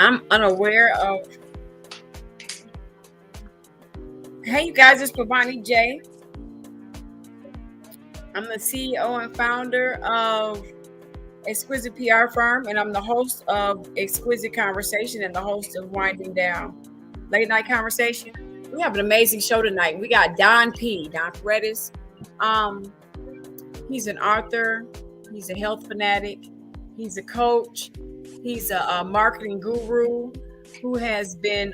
I'm unaware of. Hey, you guys, it's Pavani J. I'm the CEO and founder of Exquisite PR firm, and I'm the host of Exquisite Conversation and the host of Winding Down Late Night Conversation. We have an amazing show tonight. We got Don Perattis. He's an author. He's a health fanatic. He's a coach. He's a marketing guru who has been,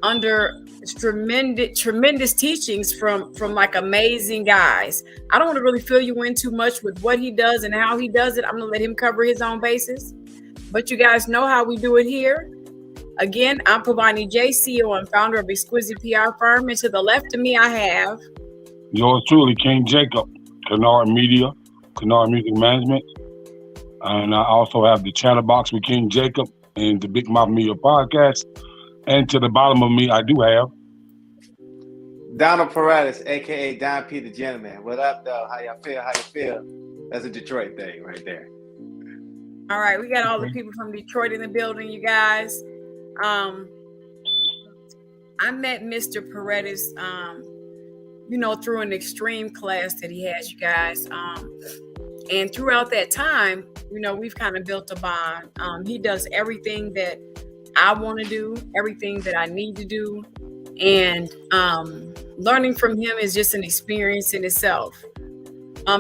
under tremendous teachings from like amazing guys. I don't want to really fill you in too much with what he does and how he does it. I'm going to let him cover his own bases. But you guys know how we do it here. Again, I'm Pavani J, CEO and founder of Exquisite PR firm. And to the left of me, I have yours truly, King Jacob, Kennard Media, Kennard Music Management. And I also have the Chatterbox with King Jacob and the Big Mouth Media Podcast. And to the bottom of me, I do have Donald Perattis, a.k.a. Don P. the Gentleman. What up, though? How y'all feel? How you feel? That's a Detroit thing right there. All right, we got all the people from Detroit in the building, you guys. I met Mr. Perattis, through an extreme class that he has, you guys. And throughout that time, we've kind of built a bond. He does everything that I want to do, everything that I need to do. And learning from him is just an experience in itself.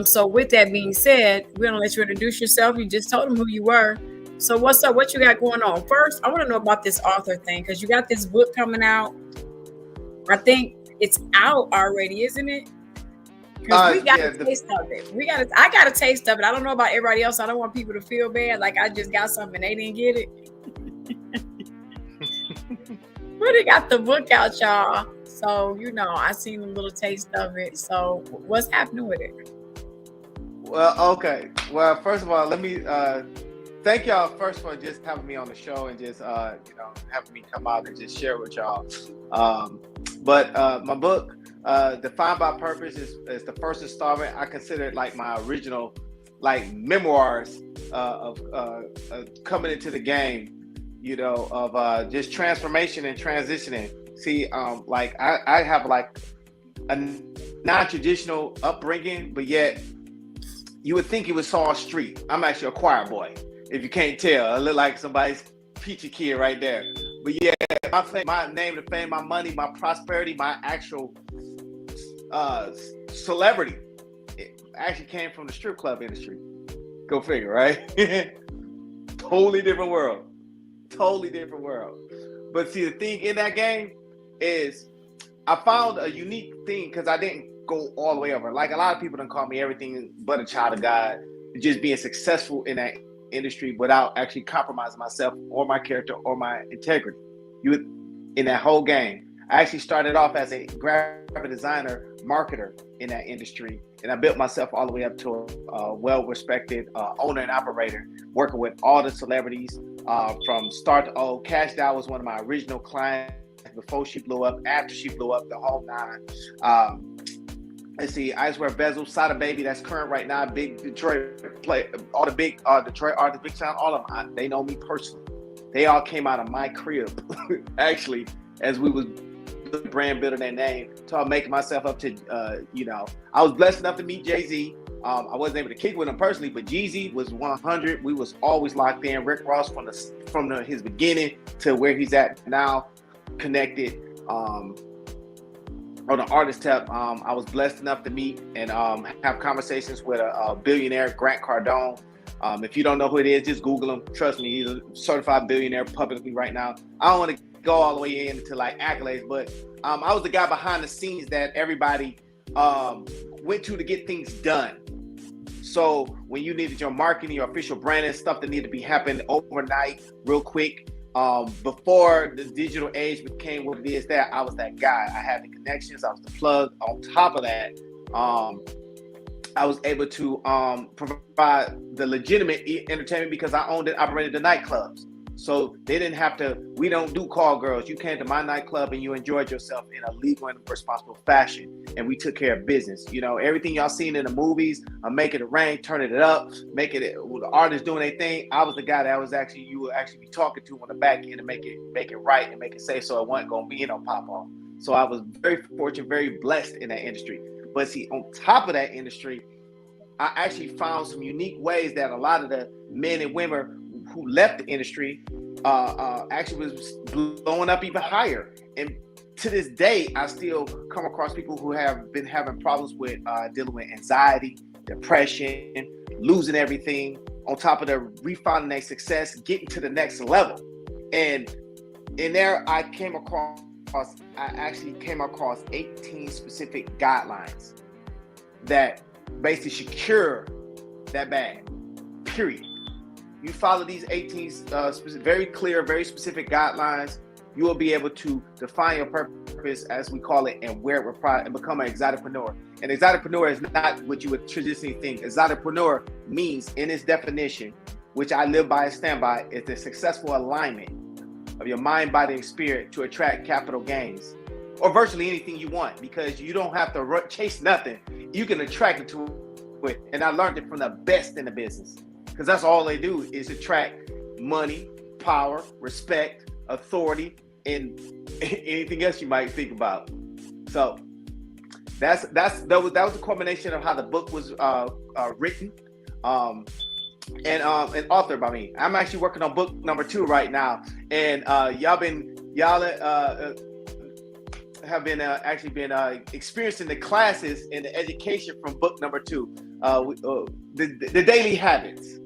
So with that being said, we're going to let you introduce yourself. You just told him who you were. So what's up? What you got going on? First, I want to know about this author thing, because you got this book coming out. I think it's out already, isn't it? Because we got a taste of it. I got a taste of it. I don't know about everybody else. I don't want people to feel bad. Like I just got something and they didn't get it. But he got the book out, y'all. So, I seen a little taste of it. So what's happening with it? Well, okay. Well, first of all, let me thank y'all first for just having me on the show and just having me come out and just share with y'all. But my book, Defined by Purpose, is the first installment. I consider it like my original memoirs of coming into the game, of just transformation and transitioning. See, I have like a non-traditional upbringing, but yet you would think it was Saul Street. I'm actually a choir boy, if you can't tell. I look like somebody's peachy kid right there. But yeah, my name, the fame, my money, my prosperity, my actual celebrity, it actually came from the strip club industry. Go figure, right? Totally different world. But see, the thing in that game is I found a unique thing, because I didn't go all the way over. Like a lot of people don't call me everything but a child of God, just being successful in that industry without actually compromising myself or my character or my integrity. In that whole game, I actually started off as a graphic designer, marketer in that industry, and I built myself all the way up to a well-respected owner and operator, working with all the celebrities from start to old. Cash Dow was one of my original clients before she blew up, after she blew up, the whole nine. Let's see, Ice Wear Bezel, Sada Baby, that's current right now. Big Detroit play, all the big Detroit artists, Big Town, all of them, they know me personally. They all came out of my crib, actually, as we was brand building that name. So I'm making myself up to, I was blessed enough to meet Jay-Z. I wasn't able to kick with him personally, but Jeezy was 100. We was always locked in. Rick Ross from his beginning to where he's at now, connected. On the artist tab, I was blessed enough to meet and have conversations with a billionaire, Grant Cardone. If you don't know who it is, just Google him. Trust me, he's a certified billionaire publicly right now. I don't want to go all the way into accolades, but I was the guy behind the scenes that everybody went to get things done. So when you needed your marketing, your official branding, stuff that needed to be happening overnight, real quick, before the digital age became what it is, that I was that guy. I had the connections, I was the plug. On top of that, I was able to provide the legitimate entertainment because I owned and operated the nightclubs. So they didn't have to, we don't do call girls. You came to my nightclub and you enjoyed yourself in a legal and responsible fashion. And we took care of business. You know, everything y'all seen in the movies, making it rain, turning it up, making it, the artists doing their thing. I was the guy that was actually, you would actually be talking to on the back end to make it right and make it safe, so it wasn't going to be no pop off. So I was very fortunate, very blessed in that industry. But see, on top of that industry, I actually found some unique ways that a lot of the men and women who left the industry actually was blowing up even higher. And to this day, I still come across people who have been having problems with dealing with anxiety, depression, losing everything, on top of their refinding their success, getting to the next level. And in there, I actually came across 18 specific guidelines that basically should cure that bag, period. You follow these 18 very clear, very specific guidelines, you will be able to define your purpose, as we call it, and wear it with pride and become an exoticpreneur. An exoticpreneur is not what you would traditionally think. Exoticpreneur means, in its definition, which I live by and stand by, is the successful alignment of your mind, body, and spirit to attract capital gains, or virtually anything you want, because you don't have to chase nothing. You can attract it to it. And I learned it from the best in the business, because that's all they do is attract money, power, respect, authority, and anything else you might think about. So that was the culmination of how the book was written and authored by me. I'm actually working on book number 2 right now, and y'all have been actually been experiencing the classes and the education from book number 2, the daily habits.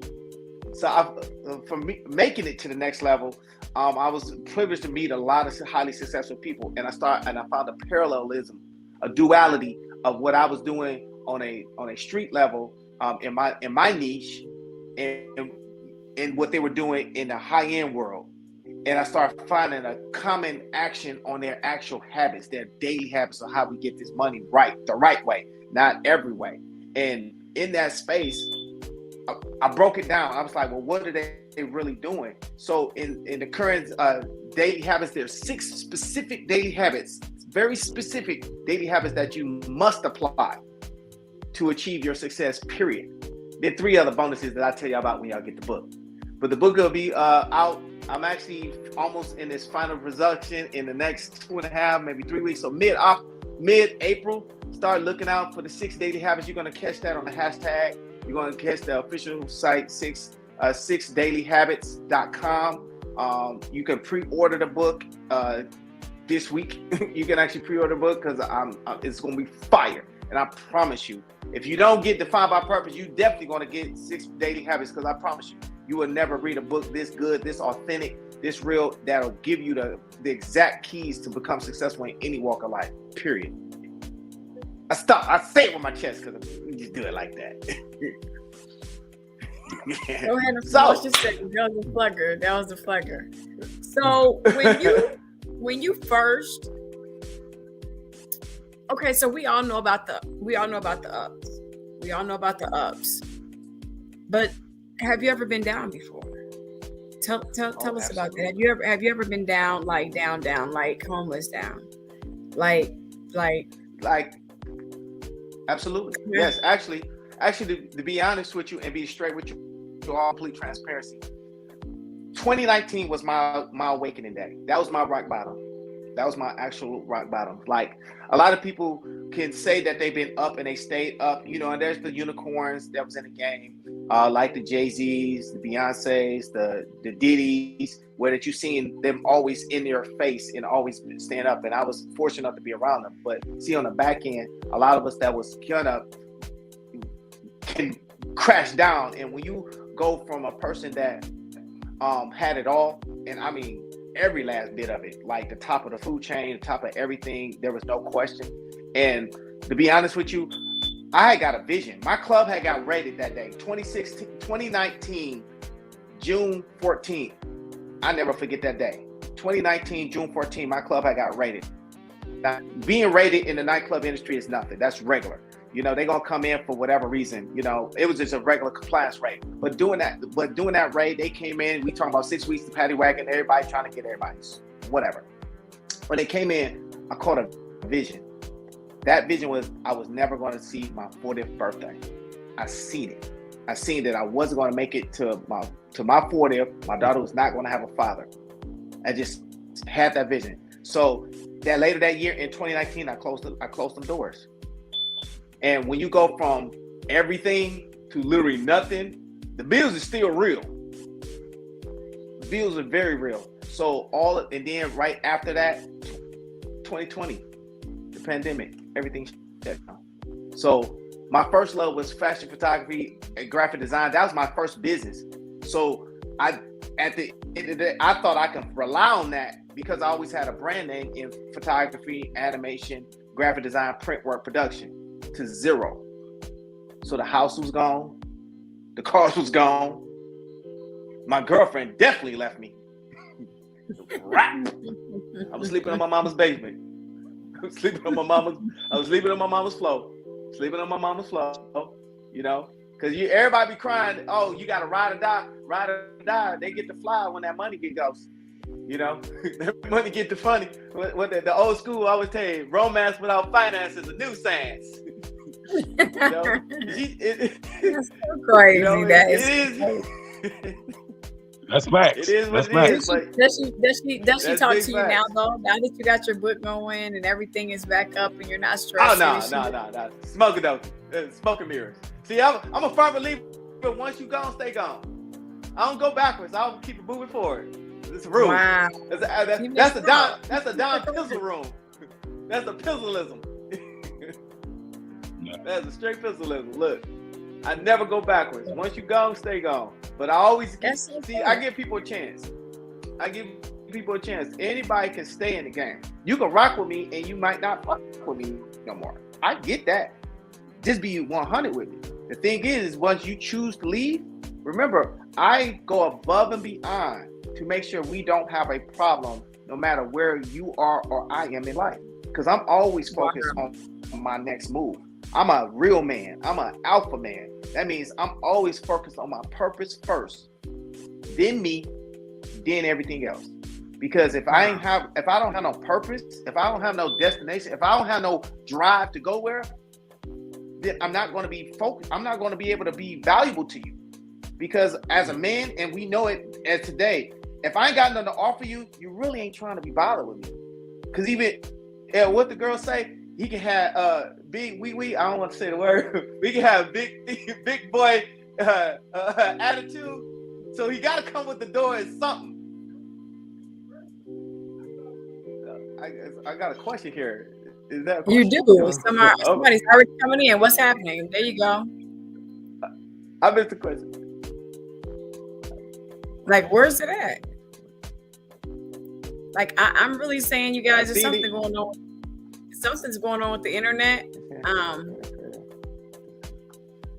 So from making it to the next level, I was privileged to meet a lot of highly successful people, and I found a parallelism, a duality of what I was doing on a street level in my niche, and what they were doing in the high end world. And I started finding a common action on their actual habits, their daily habits of how we get this money right, the right way, not every way. And in that space, I broke it down. I was like, well, what are they really doing? So in the current daily habits, there's 6 specific daily habits, very specific daily habits that you must apply to achieve your success, period. There are 3 other bonuses that I'll tell you about when y'all get the book. But the book will be out. I'm actually almost in this final production in the next 2.5, maybe 3 weeks. So mid-April, start looking out for the 6 daily habits. You're going to catch that on the hashtag. You're going to catch the official site, 6dailyhabits.com. You can pre-order the book this week. You can actually pre-order the book because it's going to be fire. And I promise you, if you don't get Defined by Purpose, you definitely going to get 6 daily habits, because I promise you, you will never read a book this good, this authentic, this real, that'll give you the exact keys to become successful in any walk of life, period. I say it with my chest because I just do it like that. Go ahead and finish your second. That was a flugger. So when you first, okay, so we all know about the ups. But have you ever been down before? Tell us about that. Have you ever been down, like homeless down? Like absolutely. Yes, actually to be honest with you and be straight with you, to all complete transparency, 2019 was my awakening day. That was my rock bottom. That was my actual rock bottom. Like, a lot of people can say that they've been up and they stayed up, and there's the unicorns that was in the game, like the Jay-Z's, the Beyonce's, the Diddy's, where that you seen them always in their face and always stand up. And I was fortunate enough to be around them. But see, on the back end, a lot of us that was gonna can crash down. And when you go from a person that had it all, and I mean every last bit of it, like the top of the food chain, the top of everything, there was no question. And to be honest with you, I had got a vision. My club had got raided that day, 2019, June 14th. I never forget that day. 2019, June 14th, my club had got raided. Now, being raided in the nightclub industry is nothing. That's regular. You know, they're gonna come in for whatever reason. You know, it was just a regular compliance rate. But doing that rate, they came in. We talking about 6 weeks to paddy wagon. Everybody trying to get everybody's whatever. When they came in, I caught a vision. That vision was I was never going to see my 40th birthday. I seen it. I seen that I wasn't going to make it to my 40th. My daughter was not going to have a father. I just had that vision. So that later that year in 2019, I closed them doors. And when you go from everything to literally nothing, the bills are still real. The bills are very real. So and then right after that, 2020, the pandemic, everything shut down. So my first love was fashion photography and graphic design. That was my first business. So at the end of the day, I thought I could rely on that because I always had a brand name in photography, animation, graphic design, print work, production. To zero. So the house was gone, the cars was gone. My girlfriend definitely left me. I was sleeping in my mama's basement. I was sleeping on my mama's floor. You know, because everybody be crying, oh, you gotta ride or die. They get to fly when that money goes. You know, that money get the funny. What the old school always tell you, romance without finance is a nuisance. You know? That's so crazy. You know, it is. That's facts. It is what That's it is. But does she talk to you now though? Now that you got your book going and everything is back up and you're not stressed? Oh no. Smoking though. Smoking mirrors. See, I'm a firm believer, but once you gone, stay gone. I don't go backwards. I'll keep it moving forward. It's a rule. Wow. That's a Don Pizzle room. That's a Pizzleism. That's a straight Pizzleism. Look, I never go backwards. Once you gone, stay gone. But I always I give people a chance. Anybody can stay in the game. You can rock with me and you might not fuck with me no more. I get that. Just be 100 with me. The thing is once you choose to leave, remember, I go above and beyond to make sure we don't have a problem no matter where you are or I am in life. Because I'm always focused on my next move. I'm a real man. I'm an alpha man. That means I'm always focused on my purpose first, then me, then everything else. Because if I don't have no purpose, if I don't have no destination, if I don't have no drive to go where, then I'm not going to be focused. I'm not going to be able to be valuable to you. Because as a man, and we know it as today, if I ain't got nothing to offer you, you really ain't trying to be bothered with me. Because even what the girls say, he can have big wee. I don't want to say the word. We can have big boy attitude. So he got to come with the door as something. I got a question here. Is that a question? You do. Somebody's already coming in. What's happening? There you go. I missed the question. Like, where's it at? Like, I'm really saying, you guys, there's something going on. Something's going on with the internet.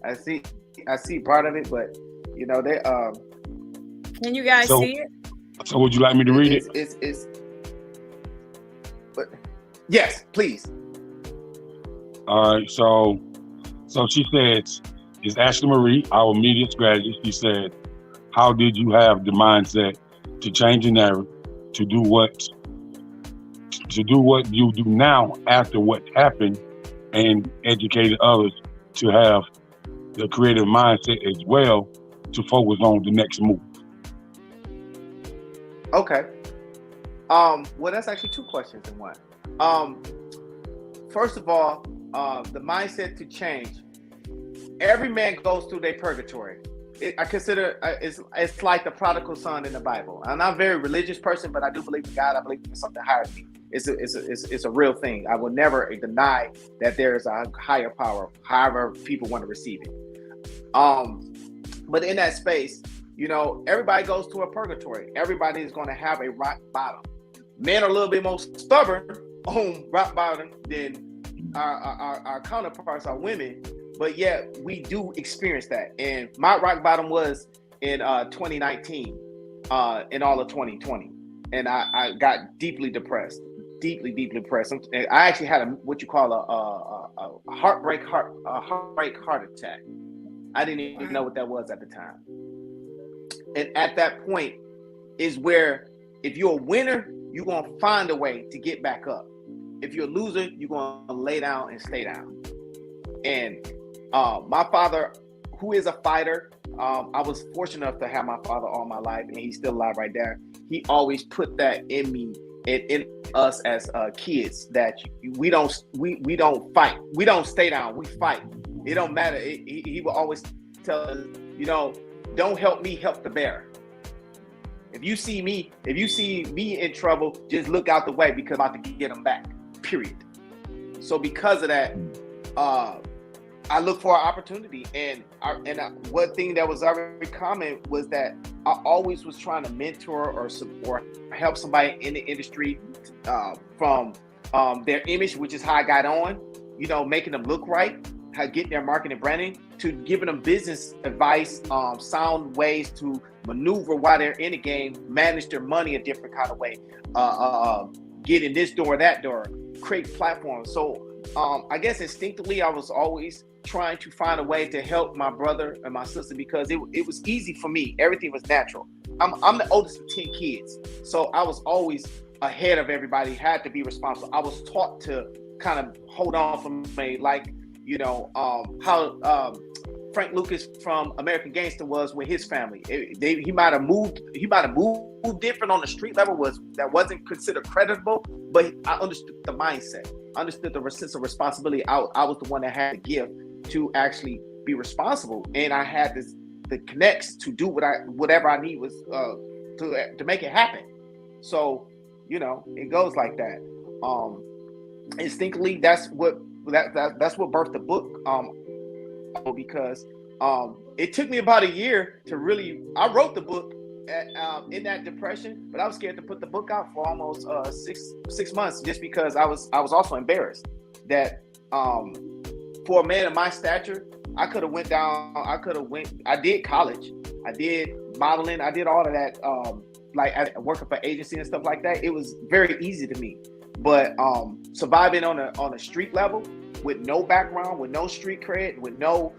I see part of it, but you know they. Can you guys see it? So would you like me to read it? It's. But yes, please. All right. So she says, "Is Ashley Marie, our media strategist?" She said, "How did you have the mindset to change the narrative to do what you do now after what happened, and educated others to have the creative mindset as well to focus on the next move?" Okay. Well, that's actually two questions in one. First of all, the mindset to change. Every man goes through their purgatory. I consider it's like the prodigal son in the Bible. I'm not a very religious person, but I do believe in God. I believe in something higher than me. It's a real thing. I will never deny that there is a higher power, however people want to receive it. But in that space, you know, everybody goes to a purgatory. Everybody is going to have a rock bottom. Men are a little bit more stubborn on rock bottom than our counterparts, our women. But yet we do experience that. And my rock bottom was in 2019, in all of 2020. And I got deeply depressed. deeply depressed. I actually had what you call a heartbreak heart attack. I didn't even know what that was at the time. And at that point is where, if you're a winner, you're gonna find a way to get back up. If you're a loser, you're gonna lay down and stay down. And my father, who is a fighter, I was fortunate enough to have my father all my life, and he's still alive right there. He always put that in me and in us as kids, that we don't fight, we don't stay down, we fight. It don't matter. He will always tell us, don't help me, help the bear. If you see me in trouble, just look out the way, because I'm about to get him back. Period. So because of that, I look for an opportunity, and one thing that was very common was that I always was trying to mentor or help somebody in the industry from their image, which is how I got on, making them look right, how getting their marketing and branding, to giving them business advice, sound ways to maneuver while they're in the game, manage their money a different kind of way, get in this door, that door, create platforms. So I guess instinctively, I was always trying to find a way to help my brother and my sister, because it was easy for me. Everything was natural. I'm the oldest of 10 kids, so I was always ahead of everybody, had to be responsible. I was taught to kind of hold on for me, like, how Frank Lucas from American Gangster was with his family. He might have moved different on the street level, that wasn't considered creditable, but I understood the mindset. I understood the sense of responsibility. I was the one that had to give to actually be responsible, and I had the connects to do whatever I need was to make it happen. So it goes like that. Instinctively, that's what birthed the book. Because it took me about a year to really. I wrote the book in that depression, but I was scared to put the book out for almost 6 months, just because I was also embarrassed that for a man of my stature, I could have went down. I did college, I did modeling, I did all of that. Like working for agency and stuff like that, it was very easy to me. But surviving on a street level with no background, with no street cred, with no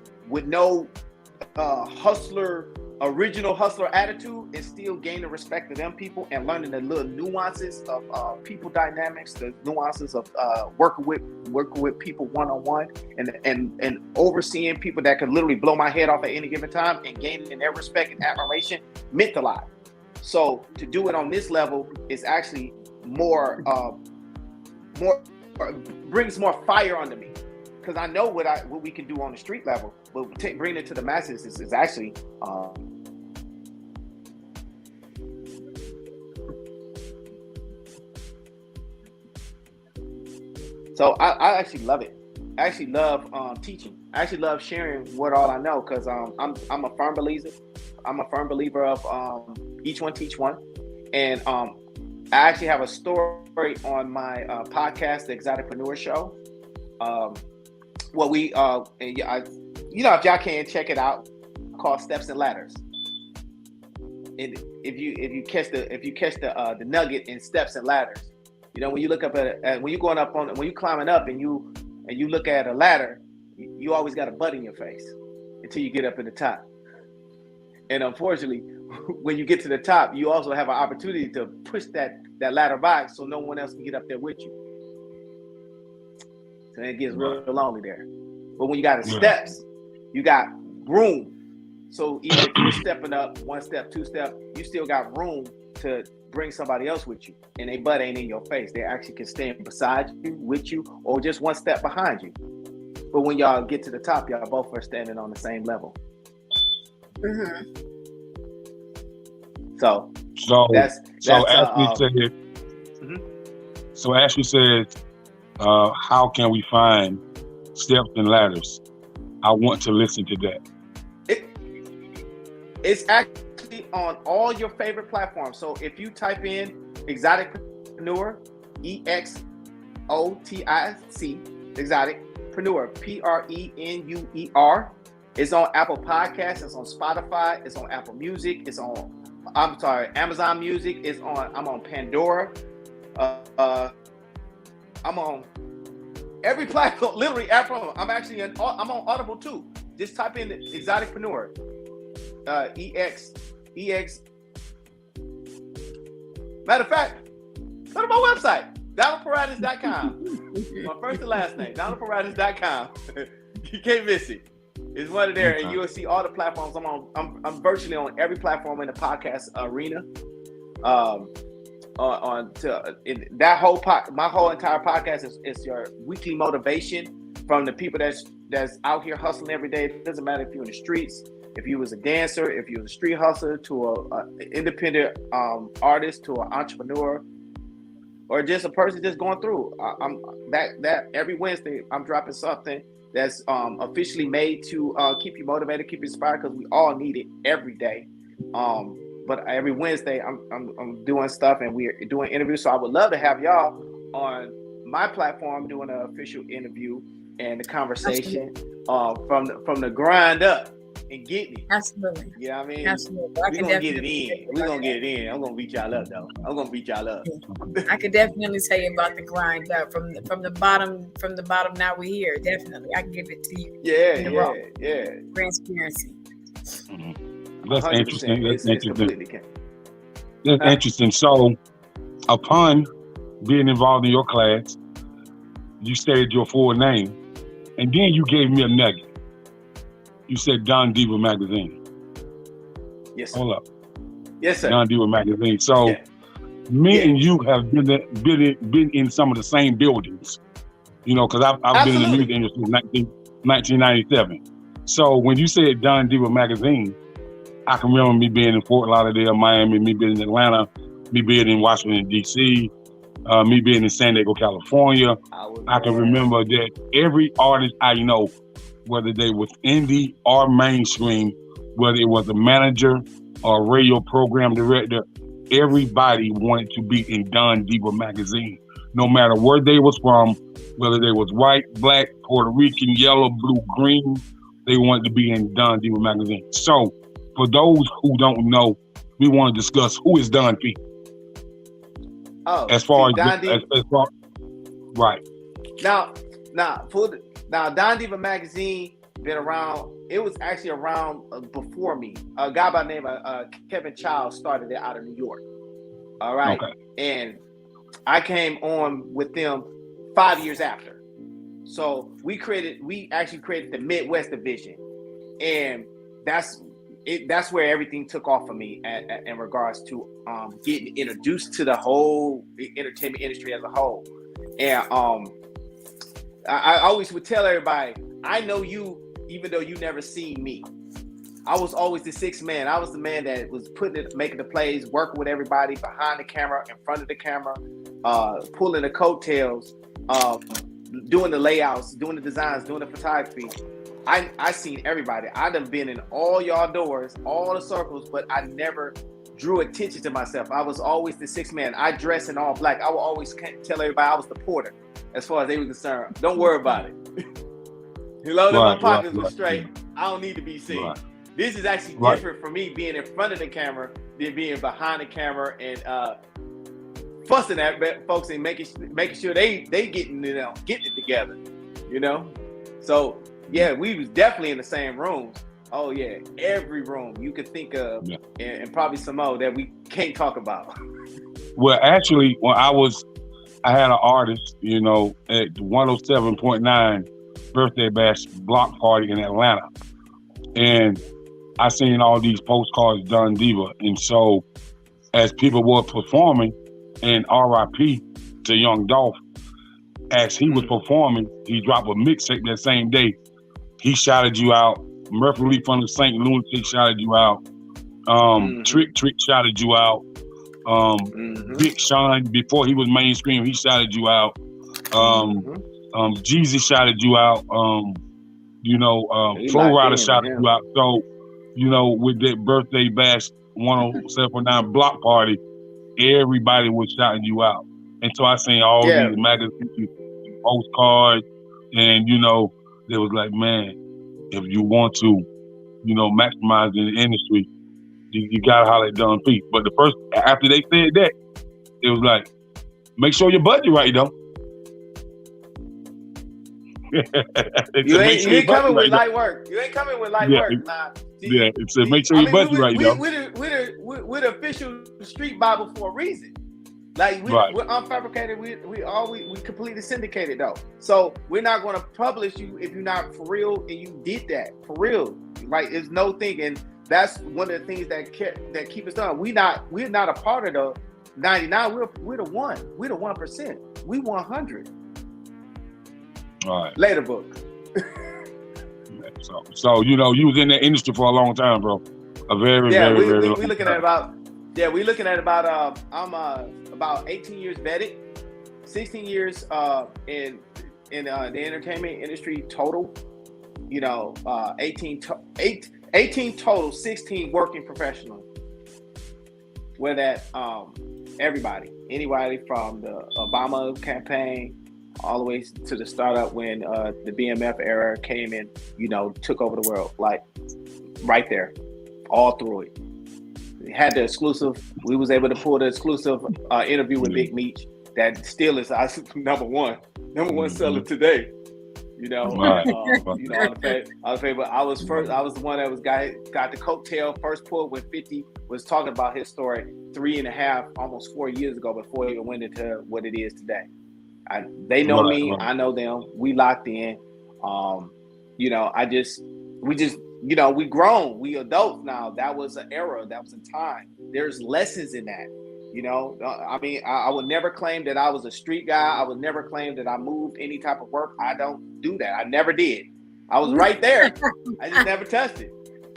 original hustler attitude, and still gaining respect of them people, and learning the little nuances of people dynamics, the nuances of working with people one-on-one, and overseeing people that could literally blow my head off at any given time, and gaining their respect and admiration meant a lot. So to do it on this level is actually more brings more fire under me, because I know what we can do on the street level, but bringing it to the masses is actually so I actually love it. I actually love teaching. I actually love sharing what all I know, because I'm a firm believer. I'm a firm believer of each one teach one, and I actually have a story on my podcast, the Exoticpreneur Show. If y'all can check it out, called Steps and Ladders. And if you catch the nugget in Steps and Ladders, when you look up when you're climbing up and you look at a ladder, you always got a butt in your face until you get up in the top. And unfortunately, when you get to the top, you also have an opportunity to push that ladder by, so no one else can get up there with you. So it gets real lonely there. But when you got steps, you got room. So even if you're stepping up 1 step, 2 step, you still got room to bring somebody else with you, and their butt ain't in your face. They actually can stand beside you, with you, or just 1 step behind you. But when y'all get to the top, y'all both are standing on the same level. Mm-hmm. So Ashley said, how can we find steps and ladders? I want to listen to that. It's actually on all your favorite platforms. So if you type in Exoticpreneur, EXOTIC, Exoticpreneur, PRENUER. It's on Apple Podcasts, it's on Spotify, it's on Apple Music, Amazon Music, I'm on Pandora, I'm on every platform, literally every platform. I'm on Audible too. Just type in Exoticpreneur. EX. Matter of fact, go to my website, DonaldPerattis.com. My first and last name, DonaldPerattis.com. You can't miss it. It's one of there, and you'll see all the platforms I'm on. I'm virtually on every platform in the podcast arena. That whole my whole entire podcast is your weekly motivation from the people that's out here hustling every day. It doesn't matter if you're in the streets, if you was a dancer, if you was a street hustler, to a independent artist, to an entrepreneur, or just a person just going through. That every Wednesday I'm dropping something that's officially made to keep you motivated, keep you inspired, because we all need it every day. But every Wednesday I'm doing stuff, and we're doing interviews. So I would love to have y'all on my platform doing an official interview and the conversation from the grind up and getting it. Absolutely. You know what I mean? Absolutely. We're gonna get it in. We're gonna get it in. I'm gonna beat y'all up though. I'm gonna beat y'all up. I could definitely tell you about the grind up from the bottom. Now we're here. Definitely, I can give it to you. Yeah. Transparency. Mm-hmm. That's interesting. That's interesting. That's Huh? interesting. So, upon being involved in your class, you stated your full name, and then you gave me a nugget. You said Don Diva Magazine. Yes, sir. Hold up. Yes, sir. Don Diva Magazine. So, me and you have been in some of the same buildings, you know, because I've been in the music industry since 1997. So, when you said Don Diva Magazine, I can remember me being in Fort Lauderdale, Miami, me being in Atlanta, me being in Washington, D.C., me being in San Diego, California. I can remember that every artist I know, whether they was indie or mainstream, whether it was a manager or a radio program director, everybody wanted to be in Don Diva Magazine, no matter where they was from, whether they was white, black, Puerto Rican, yellow, blue, green, they wanted to be in Don Diva Magazine. So, for those who don't know, we want to discuss who is Don P. Oh, as far see, as far, right. Now, Don Diva Magazine been around. It was actually around before me. A guy by the name of Kevin Childs started it out of New York. All right, Okay. and I came on with them 5 years after. So we actually created the Midwest division, and that's where everything took off for me in regards to getting introduced to the whole entertainment industry as a whole. And I always would tell everybody, I know you even though you never seen me. I was always the sixth man. I was the man that was making the plays, working with everybody behind the camera, in front of the camera, pulling the coattails, doing the layouts, doing the designs, doing the photography. I seen everybody. I done been in all y'all doors, all the circles, but I never drew attention to myself. I was always the sixth man. I dressed in all black. I would always tell everybody I was the porter as far as they were concerned. Don't worry about it. As long as my pockets were straight, I don't need to be seen. Right. This is actually different for me being in front of the camera than being behind the camera and fussing at folks and making sure they getting it together, you know. So yeah, we was definitely in the same rooms. Oh yeah, every room you could think of, and probably some more that we can't talk about. Well, actually, when I had an artist, you know, at 107.9 birthday bash block party in Atlanta, and I seen all these postcards Don Diva, and so as people were performing, and R.I.P. to Young Dolph, as he was performing, he dropped a mixtape that same day. He shouted you out. Murphy Lee from the St. Lunatic shouted you out. Trick shouted you out. Big Sean, before he was mainstream, he shouted you out. Jeezy shouted you out. Flow Rider shouted you out. So, you know, with that birthday bash 107.9 block party, everybody was shouting you out. And so I seen all these magazines, postcards, and, you know, they was like, man, if you want to, you know, maximize in the industry, you gotta holler at Don P. But after they said that, it was like, make sure your budget right though. You ain't coming with light work. You ain't coming with light work. Nah. Yeah, so make sure your budget right, yo. We're the official street Bible for a reason. Like we're unfabricated. We completely syndicated though. So we're not going to publish you if you're not for real and you did that for real. Like there's no thing, and that's one of the things that keep us done. We're not a part of the 99. We're the one. We're the 1%. We 100. All right. Later book. So you know you was in that industry for a long time, bro. A very very long looking time. at about I'm about 18 years vetted, 16 years in the entertainment industry total. You know, 18 total, 16 working professional. Where that anybody from the Obama campaign all the way to the startup when the BMF era came in, you know, took over the world, like right there, all through it. We had the exclusive. We was able to pull the exclusive interview with Big Meech. That still is our number one seller today. You know, you know, on the favor. I was the one that got the coattail first pull when 50 was talking about his story 3.5, almost 4 years ago before he even went into what it is today. They know me, I know them. We locked in. You know, we just, you know, we grown, we adults now. That was an era, that was a time. There's lessons in that. You know, I mean, I would never claim that I was a street guy. I would never claim that I moved any type of work. I don't do that. I never did. I was right there. I just never touched it.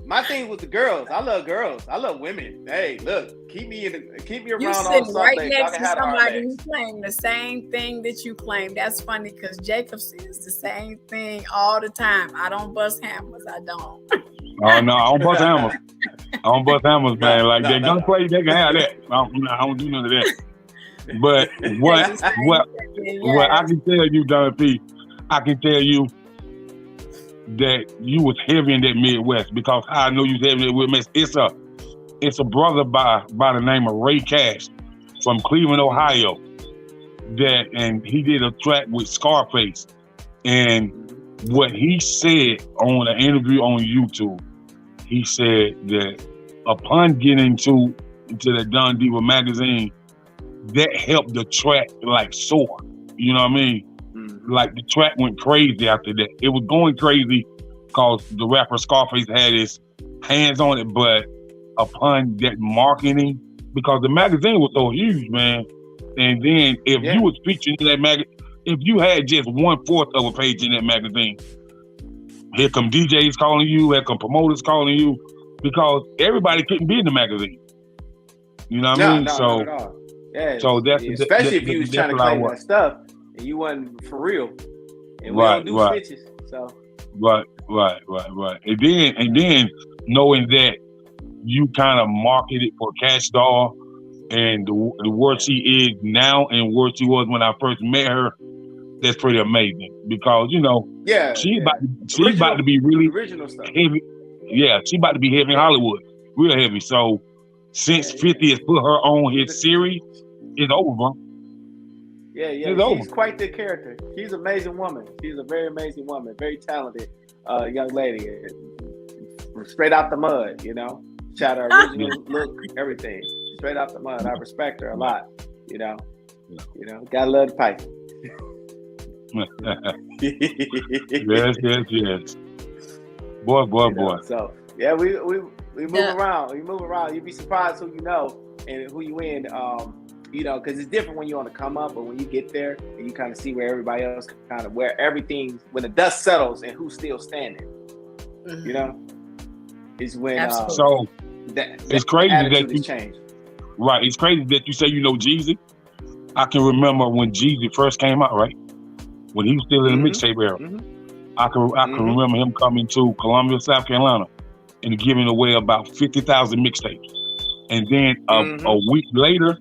My thing was the girls. I love girls. I love women. Hey, look, keep me around. You sitting right next to somebody who claimed the same thing that you claim. That's funny because Jacob says the same thing all the time. I don't bust hammers. I don't. Oh no, I don't bust hammers. I don't bust hammers, man. Like they're gonna play, they can have that. I don't do none of that. But what I can tell you, Don P, I can tell you that you was heavy in that Midwest because I know you was heavy in that Midwest. It's a brother by the name of Ray Cash from Cleveland, Ohio. And he did a track with Scarface. And what he said on an interview on YouTube, he said that upon getting into the Don Diva magazine, that helped the track like soar. You know what I mean? Mm-hmm. Like the track went crazy after that. It was going crazy because the rapper Scarface had his hands on it, but upon that marketing, because the magazine was so huge, man. And then if you was featured in that magazine, if you had just 1/4 of a page in that magazine, here come DJs calling you, here come promoters calling you, because everybody couldn't be in the magazine. You know what I mean? Not at all. Yeah, so that's especially if you was trying to claim that stuff and you wasn't for real. And we don't do switches. So Right. And then knowing that you kind of marketed for Cash Doll and the where she is now and where she was when I first met her, that's pretty amazing because you know she's about to be really original stuff. Heavy. Yeah, she's about to be heavy in Hollywood, real heavy. So since 50 has put her on his series, it's over, bro. She's quite the character. She's an amazing woman. She's a very amazing woman, very talented young lady, straight out the mud. You know, shot her original look, everything straight out the mud. I respect her a lot. You know, gotta love the pipe. yes. Boy. So we move around. We move around. You'd be surprised who you know and who you in. You know, because it's different when you're on the come up, but when you get there and you kind of see where everybody else where everything, when the dust settles and who's still standing, you know, is when so it's crazy that you change. Right, it's crazy that you say you know Jeezy. I can remember when Jeezy first came out, right? When he was still in the mixtape era. I can remember him coming to Columbia, South Carolina, and giving away about 50,000 mixtapes. And then a week later,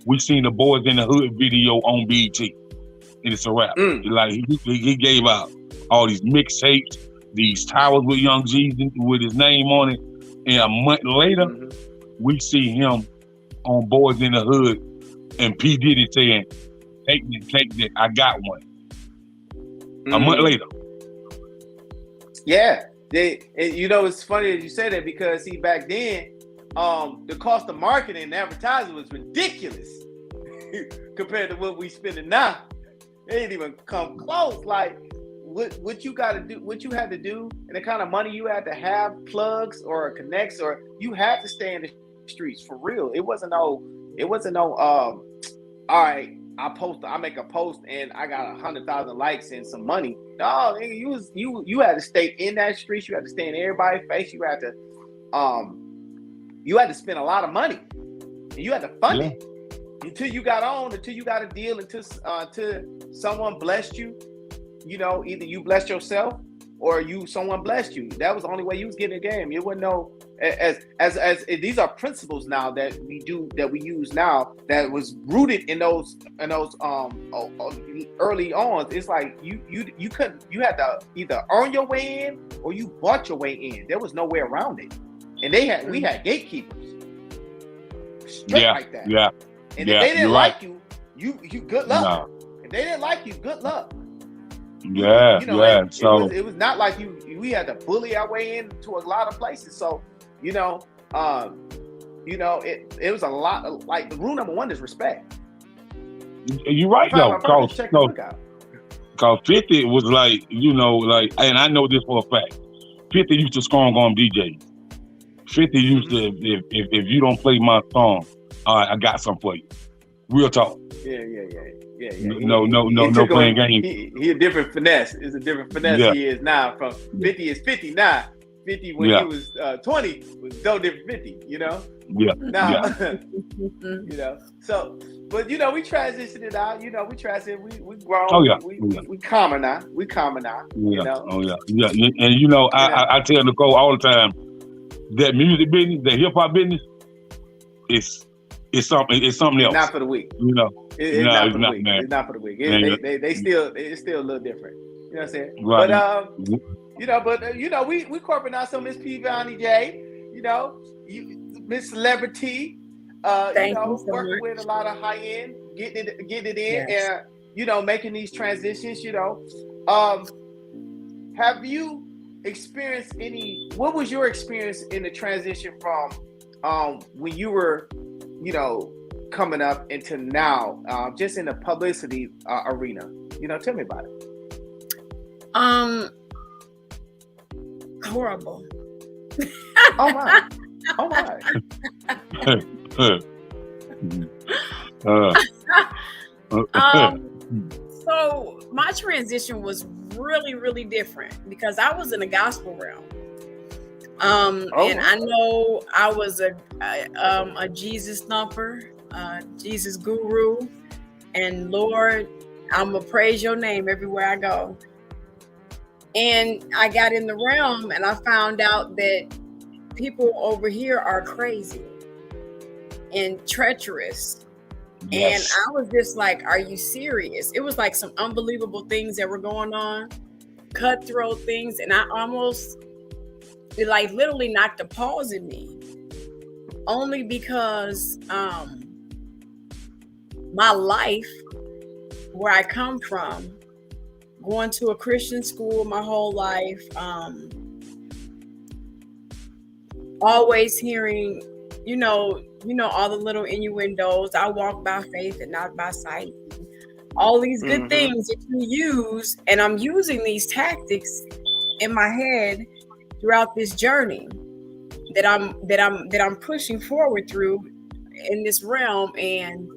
we seen the Boys in the Hood video on BET, and it's a wrap. Like he gave out all these mixtapes, these towers with Young Jeezy with his name on it, and a month later, we see him on Boys in the Hood, and P Diddy saying, "Take that, I got one." a month later. Yeah, it's funny that you say that because see, back then, the cost of marketing and advertising was ridiculous compared to what we spending now. It didn't even come close. Like what you got to do, what you had to do, and the kind of money you had to have, plugs or connects, or you had to stay in the streets for real. It wasn't no. All right, I make a post and I got 100,000 likes and some money. No, you had to stay in that street. You had to stay in everybody's face. You had to spend a lot of money. And you had to fund it until you got a deal, until someone blessed you. Either you blessed yourself or someone blessed you. That was the only way you was getting a game. It wasn't no as these are principles now that we use now that was rooted in those early on. It's like you had to either earn your way in or you bought your way in. There was no way around it. And we had gatekeepers. Straight like that. Yeah. And if they didn't like you good luck. No. If they didn't like you, good luck. So it was not like we had to bully our way into a lot of places. So, it was a lot of, like, the rule number one is respect. You're right though, cause 50 was like, and I know this for a fact. 50 used to song on DJs. 50 used to, if you don't play my song, all right, I got something for you. Real talk. Yeah. No playing games. He a different finesse. It's a different finesse he is now. From 50 is 50 now. 50 when he was 20 was so different 50, Yeah. Now, So, but we transitioned it out. We transitioned. We grown. Oh yeah. We calmer now. We calmer now. Yeah. Oh yeah. Yeah. And I tell Nicole all the time that music business, that hip hop business, it's something else. It's not for the weak. It's not for the weak. It's not for the weak. It's still a little different. You know what I'm saying? Right. But we corporate now. So Miss Peavani J, Miss Celebrity, Thank you so working much. with a lot of high end, getting it in, and making these transitions. Have you experienced any? What was your experience in the transition from when you were, coming up into now, just in the publicity arena? Tell me about it. Horrible. Oh my. So my transition was really, really different because I was in the gospel realm. And I know I was a Jesus thumper, Jesus guru, and Lord, I'm gonna praise your name everywhere I go. And I got in the realm and I found out that people over here are crazy and treacherous. Yes. And I was just like, are you serious? It was like some unbelievable things that were going on, cutthroat things. And I almost, it like literally knocked a pause in me. Only because my life, where I come from, going to a Christian school my whole life, always hearing, all the little innuendos. I walk by faith and not by sight. All these good things that you use, and I'm using these tactics in my head throughout this journey that I'm pushing forward through in this realm, and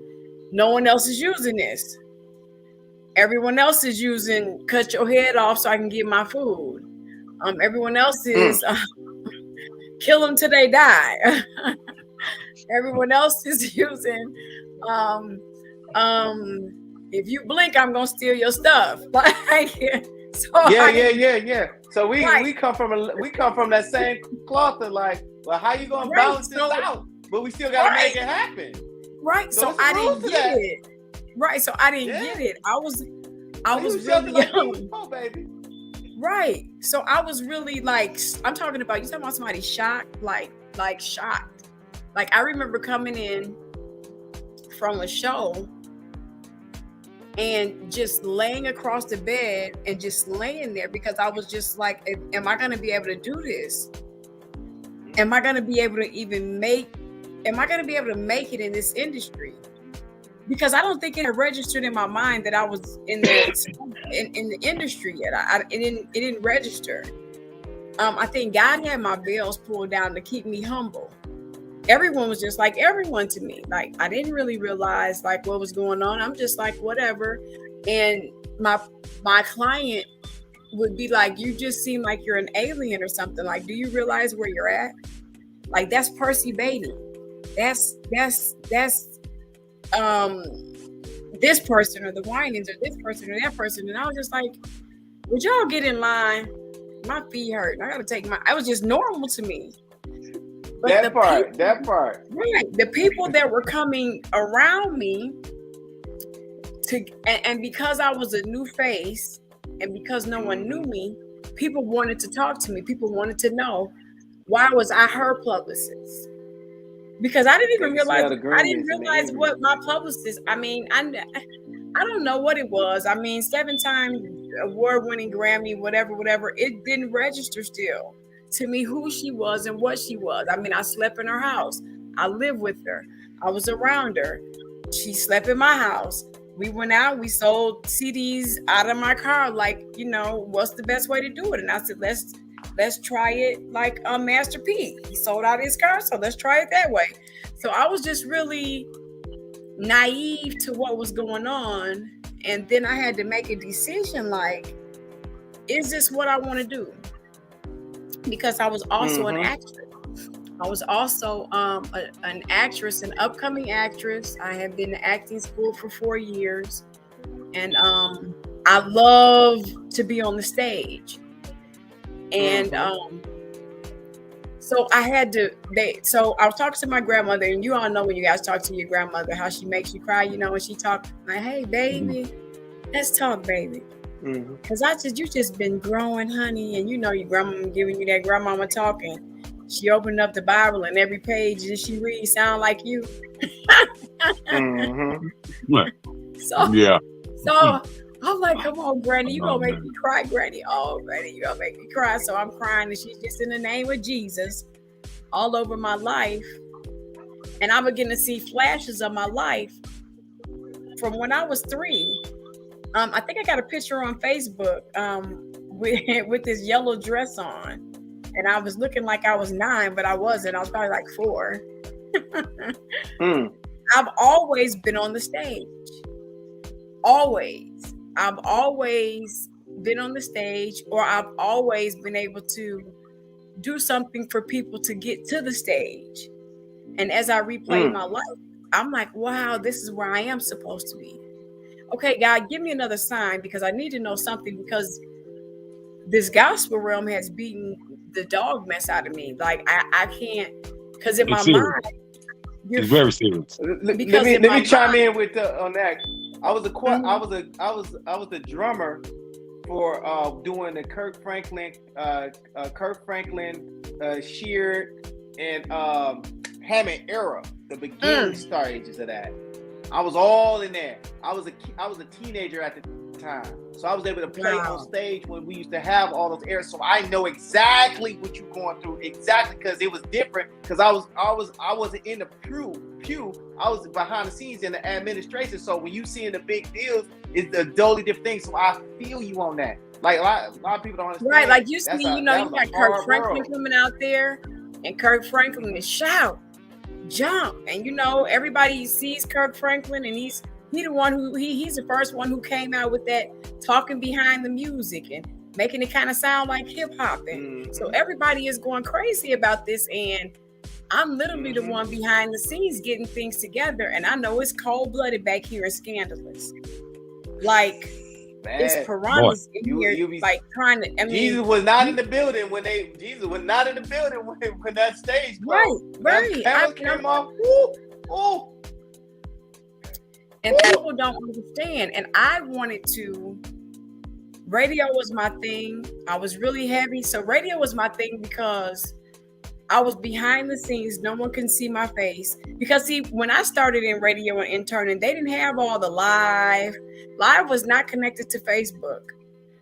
no one else is using this. Everyone else is using cut your head off so I can get my food. Everyone else is kill them till they die. Everyone else is using if you blink, I'm gonna steal your stuff. Like, yeah. So we come from that same cloth of like, well, how you gonna balance this out? But we still gotta make it happen. Right. So I didn't get it. Right. So I didn't get it. I was really young. Baby. Right. So I was really like, I'm talking about somebody shocked, like shocked. Like I remember coming in from a show and just laying across the bed and just laying there, because I was just like, am I going to be able to do this? Am I going to be able to make it in this industry? Because I don't think it registered in my mind that I was in the industry yet. It didn't register. I think God had my bills pulled down to keep me humble. Everyone was just like everyone to me. Like, I didn't really realize like what was going on. I'm just like, whatever. And my client would be like, you just seem like you're an alien or something. Like, do you realize where you're at? Like, that's Percy Beatty. That's this person or the Winans or this person or that person. And I was just like, would y'all get in line? My feet hurt. I gotta take I was just normal to me. But that part. Right. The people that were coming around me and because I was a new face and because no one knew me, people wanted to talk to me. People wanted to know, why was I her publicist? Because I didn't even realize what my publicist, I mean, I don't know what it was. I mean, 7-time award-winning Grammy, whatever, it didn't register still to me who she was and what she was. I mean, I slept in her house. I lived with her. I was around her. She slept in my house. We went out, we sold CDs out of my car. Like, you know, what's the best way to do it? And I said, let's try it like Master P. He sold out his car, so let's try it that way. So I was just really naive to what was going on. And then I had to make a decision like, is this what I want to do? Because I was also an actress. I was also an actress, an upcoming actress. I have been in acting school for 4 years. And I love to be on the stage. And so I had to, so I was talking to my grandmother, and you all know when you guys talk to your grandmother, how she makes you cry, you know, when she talks like, hey, baby, let's talk, baby. Because you just been growing, honey. And you know your grandmama giving you that grandmama talking. She opened up the Bible and every page that she reads sound like you. So I'm like, come on, Granny, you gonna make me cry, Granny. Oh, Granny, you gonna make me cry. So I'm crying, and she's just in the name of Jesus all over my life. And I'm beginning to see flashes of my life from when I was 3. I think I got a picture on Facebook with this yellow dress on. And I was looking like I was 9, but I wasn't. I was probably like 4. I've always been on the stage. Always. I've always been on the stage, or I've always been able to do something for people to get to the stage. And as I replay my life, I'm like, wow, this is where I am supposed to be. Okay, God, give me another sign, because I need to know something, because this gospel realm has beaten the dog mess out of me. Like I can't, because in my mind, it's very serious. Let me chime in with on that. I was the drummer for doing the Kirk Franklin, Sheard, and Hammond era, the beginning stages of that. I was all in there. I was a teenager at the time, so I was able to play on stage when we used to have all those eras. So I know exactly what you're going through, exactly, because it was different. Because I wasn't in the pew. I was behind the scenes in the administration. So when you seeing the big deals, it's a totally different thing. So I feel you on that. Like a lot of people don't understand. Right, like you see, you got Kirk Franklin coming out there, and Kirk Franklin is shout, jump, and everybody sees Kirk Franklin, and he's the one who he's the first one who came out with that talking behind the music and making it kind of sound like hip hop, and so everybody is going crazy about this, and I'm literally the one behind the scenes getting things together, and I know it's cold-blooded back here and scandalous. Like, it's piranhas in here, like trying to. I mean, Jesus was not in the building when that stage closed. Right. Cameras came off. Ooh. And people don't understand. And I wanted to. Radio was my thing. I was really heavy, so radio was my thing because I was behind the scenes. No one can see my face. Because see, when I started in radio and interning, they didn't have all the live. Live was not connected to Facebook.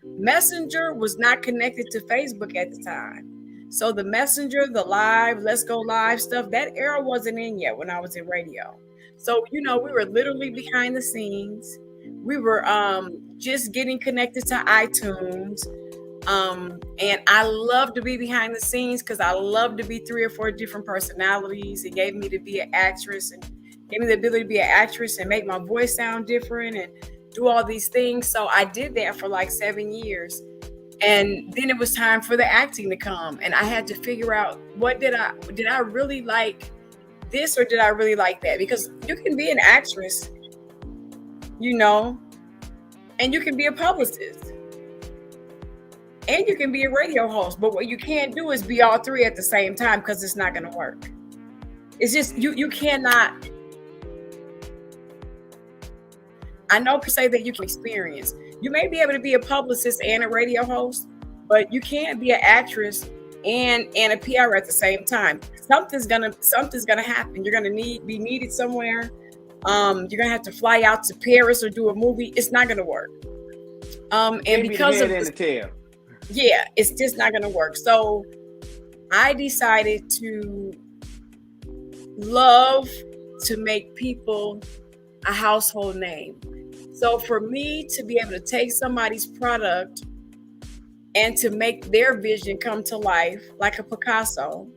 Messenger was not connected to Facebook at the time. So the Messenger, the live, let's go live stuff, that era wasn't in yet when I was in radio. So, we were literally behind the scenes. We were just getting connected to iTunes. And I love to be behind the scenes because I love to be 3 or 4 different personalities. It gave me to be an actress and gave me the ability to be an actress and make my voice sound different and do all these things. So I did that for like 7 years. And then it was time for the acting to come. And I had to figure out, what did I really like this or did I really like that? Because you can be an actress, and you can be a publicist. And you can be a radio host, but what you can't do is be all 3 at the same time because it's not going to work. It's just, you cannot. I know per se that you can experience. You may be able to be a publicist and a radio host, but you can't be an actress and a PR at the same time. Something's gonna happen. You're gonna be needed somewhere. You're gonna have to fly out to Paris or do a movie. It's not gonna work. And because of the tail. Yeah, it's just not going to work. So I decided to love to make people a household name. So for me to be able to take somebody's product and to make their vision come to life like a Picasso,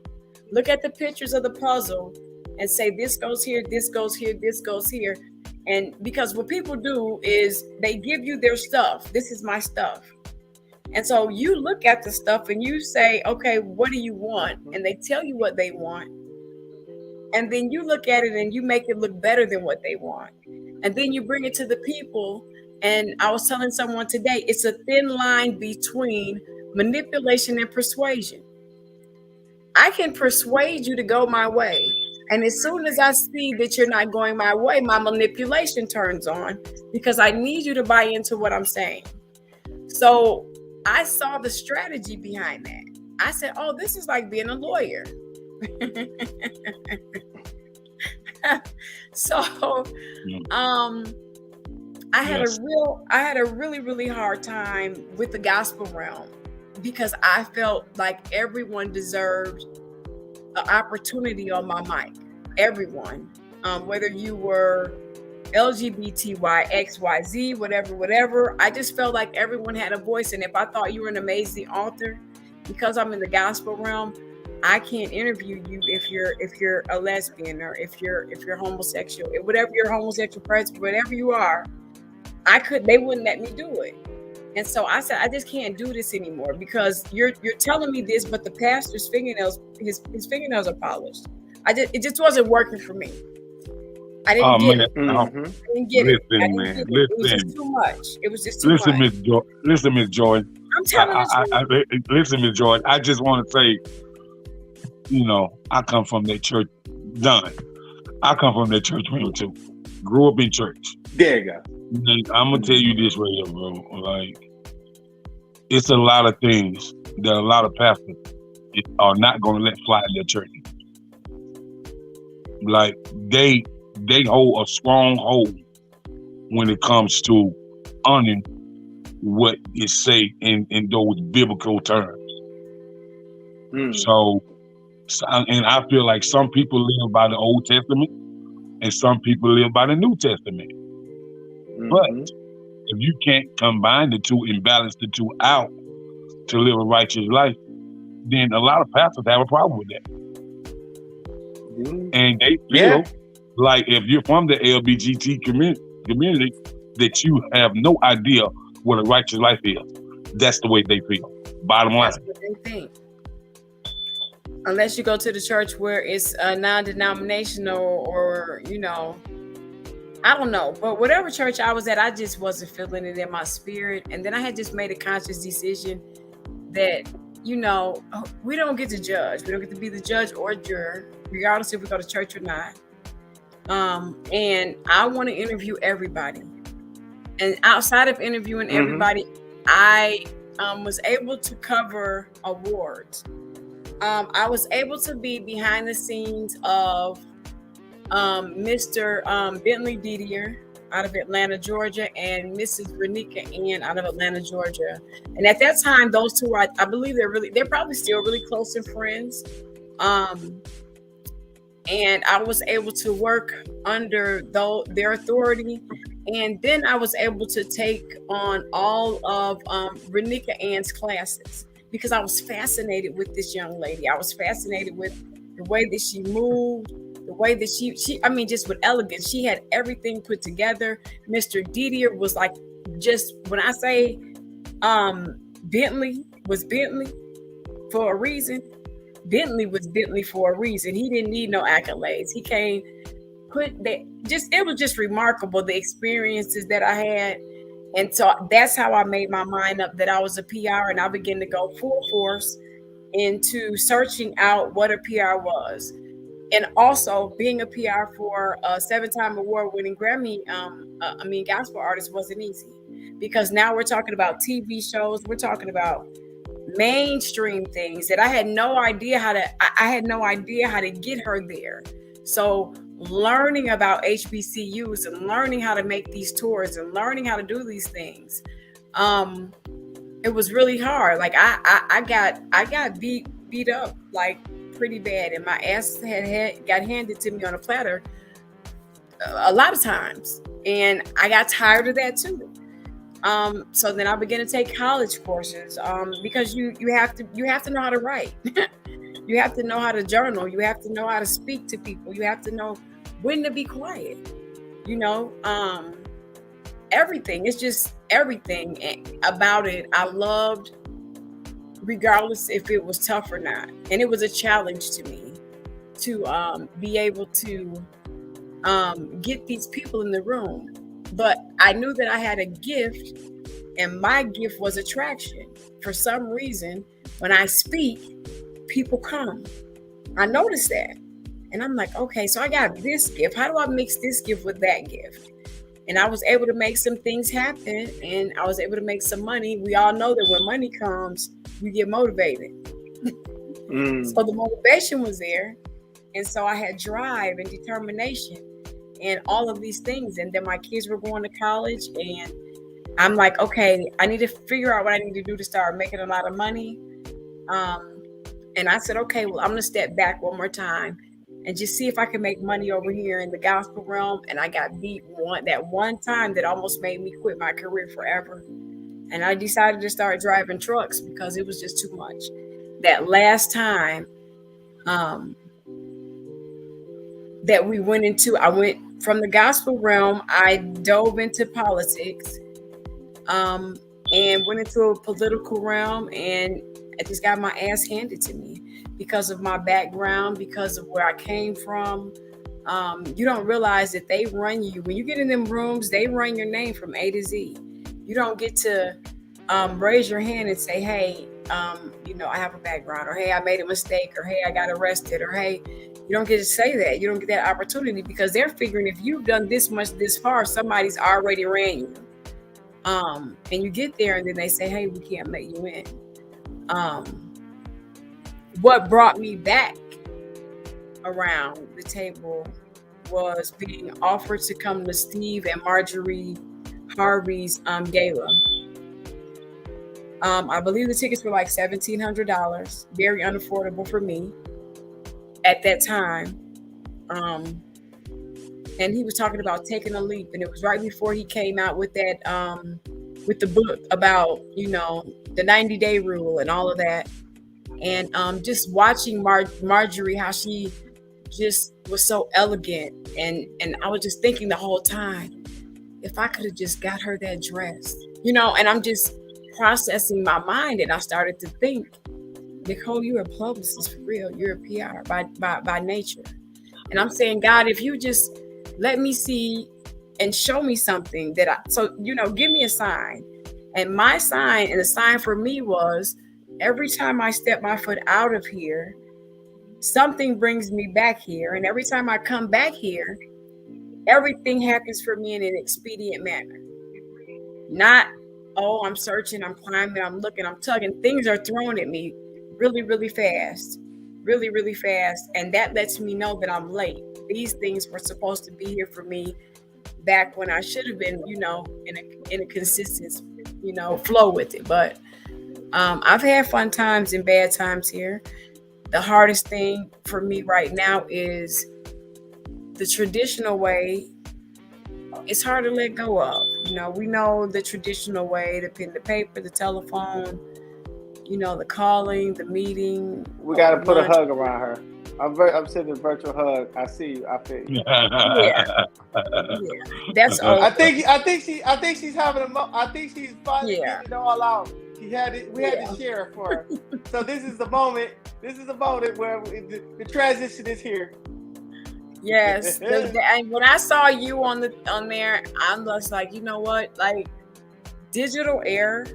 look at the pictures of the puzzle and say, this goes here, this goes here, this goes here. And because what people do is they give you their stuff. This is my stuff. And so you look at the stuff and you say, okay, what do you want? And they tell you what they want. And then you look at it and you make it look better than what they want. And then you bring it to the people. And I was telling someone today, it's a thin line between manipulation and persuasion. I can persuade you to go my way. And as soon as I see that you're not going my way, my manipulation turns on because I need you to buy into what I'm saying. So I saw the strategy behind that. I said, oh, this is like being a lawyer. So I had a really, really hard time with the gospel realm because I felt like everyone deserved an opportunity on my mic. Everyone, whether you were LGBTY, XYZ, whatever. I just felt like everyone had a voice. And if I thought you were an amazing author, because I'm in the gospel realm, I can't interview you if you're a lesbian or if you're homosexual, whatever your homosexual presence, whatever you are, they wouldn't let me do it. And so I said, I just can't do this anymore because you're telling me this, but the pastor's fingernails, his fingernails are polished. It just wasn't working for me. I didn't get it. Mm-hmm. I didn't get it. Listen. It was just too much. It was just too much. Listen, Miss Joy. I'm telling you. Listen, Miss Joy. I just want to say, I come from that church. I come from that church realm too. Grew up in church. There you go. And I'm gonna tell you this right here, bro. Like, it's a lot of things that a lot of pastors are not gonna let fly in their church. Like they hold a strong hold when it comes to honoring what is said in those biblical terms. So, and I feel like some people live by the Old Testament and some people live by the New Testament. But if you can't combine the two and balance the two out to live a righteous life, then a lot of pastors have a problem with that. And they feel like if you're from the LGBT community, that you have no idea what a righteous life is. That's the way they feel. Bottom line. That's what they think. Unless you go to the church where it's non-denominational or, I don't know. But whatever church I was at, I just wasn't feeling it in my spirit. And then I had just made a conscious decision that, we don't get to judge. We don't get to be the judge or juror, regardless if we go to church or not. And I want to interview everybody. And outside of interviewing everybody, I was able to cover awards. I was able to be behind the scenes of Mr. Bentley Didier out of Atlanta, Georgia, and Mrs. Renika Ann out of Atlanta, Georgia. And at that time, those two, I believe they're probably still really close and friends. And I was able to work under their authority. And then I was able to take on all of Renika Ann's classes because I was fascinated with this young lady. I was fascinated with the way that she moved, the way that she just with elegance. She had everything put together. Mr. Didier was like, just when I say Bentley was Bentley for a reason. Bentley was Bentley for a reason. He didn't need no accolades. He came, it was just remarkable, the experiences that I had. And so that's how I made my mind up that I was a PR, and I began to go full force into searching out what a PR was. And also being a PR for a 7-time award-winning Grammy, gospel artist wasn't easy, because now we're talking about TV shows. We're talking about mainstream things that I had no idea how to get her there. So learning about HBCUs and learning how to make these tours and learning how to do these things, it was really hard. Like I got beat up like pretty bad, and my ass got handed to me on a platter a lot of times, and I got tired of that too. So then I began to take college courses, because you have to know how to write. You have to know how to journal. You have to know how to speak to people. You have to know when to be quiet. Everything. It's just everything about it I loved, regardless if it was tough or not. And it was a challenge to me to be able to get these people in the room. But I knew that I had a gift, and my gift was attraction. For some reason, when I speak, people come. I noticed that. And I'm like, okay, so I got this gift. How do I mix this gift with that gift? And I was able to make some things happen, and I was able to make some money. We all know that when money comes, you get motivated. So the motivation was there. And so I had drive and determination and all of these things. And then my kids were going to college, and I'm like, okay, I need to figure out what I need to do to start making a lot of money. And I said, okay, well, I'm going to step back one more time and just see if I can make money over here in the gospel realm. And I got beat that one time that almost made me quit my career forever. And I decided to start driving trucks because it was just too much. That last time that we went into, I went from the gospel realm, I dove into politics, and went into a political realm, and I just got my ass handed to me because of my background, because of where I came from. You don't realize that they run you. When you get in them rooms, they run your name from A to Z. You don't get to raise your hand and say, hey, I have a background, or hey, I made a mistake, or hey, I got arrested, or hey, you don't get to say that. You don't get that opportunity because they're figuring if you've done this much this far, somebody's already ran you. And you get there and then they say, hey, we can't let you in. What brought me back around the table was being offered to come to Steve and Marjorie Harvey's gala. I believe the tickets were like $1,700, very unaffordable for me at that time. And he was talking about taking a leap, and it was right before he came out with that with the book about the 90-day rule and all of that. And just watching Marjorie, how she just was so elegant, and I was just thinking the whole time, if I could have just got her that dress, and I'm just processing my mind, and I started to think, Nicole, you're a publicist for real. You're a PR by nature. And I'm saying, God, if you just let me see and show me something give me a sign. And my sign, and the sign for me was, every time I step my foot out of here, something brings me back here. And every time I come back here, everything happens for me in an expedient manner. Not, oh, I'm searching, I'm climbing, I'm looking, I'm tugging. Things are thrown at me really, really fast. really, really fast. And that lets me know that I'm late. These things were supposed to be here for me back when I should have been, in a consistent, flow with it. But I've had fun times and bad times here. The hardest thing for me right now is the traditional way. It's hard to let go of. We know the traditional way, the pen to paper, the telephone, the calling, the meeting. We got to put a hug around her. I'm sending a virtual hug. I see you. I feel you. Yeah. That's over. I think she's having I think she's finally getting it all out. We had to share it for her. So this is the moment. This is the moment where the transition is here. Yes. And when I saw you on there, I'm just like, you know what? Like, digital era,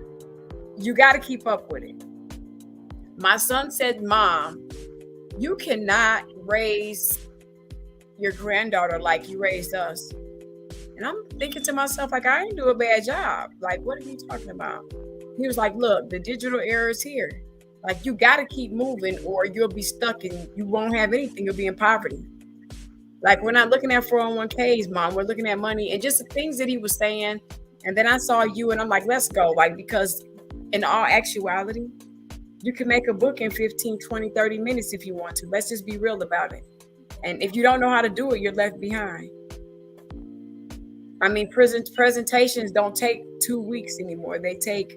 you got to keep up with it. My son said, Mom, you cannot raise your granddaughter like you raised us. And I'm thinking to myself, like, I didn't do a bad job. Like, what are you talking about? He was like, look, the digital era is here. Like, you got to keep moving or you'll be stuck and you won't have anything. You'll be in poverty. Like, we're not looking at 401ks, Mom. We're looking at money and just the things that he was saying. And then I saw you and I'm like, let's go. Like, because in all actuality, you can make a book in 15, 20, 30 minutes if you want to. Let's just be real about it. And if you don't know how to do it, you're left behind. I mean, presentations don't take 2 weeks anymore. They take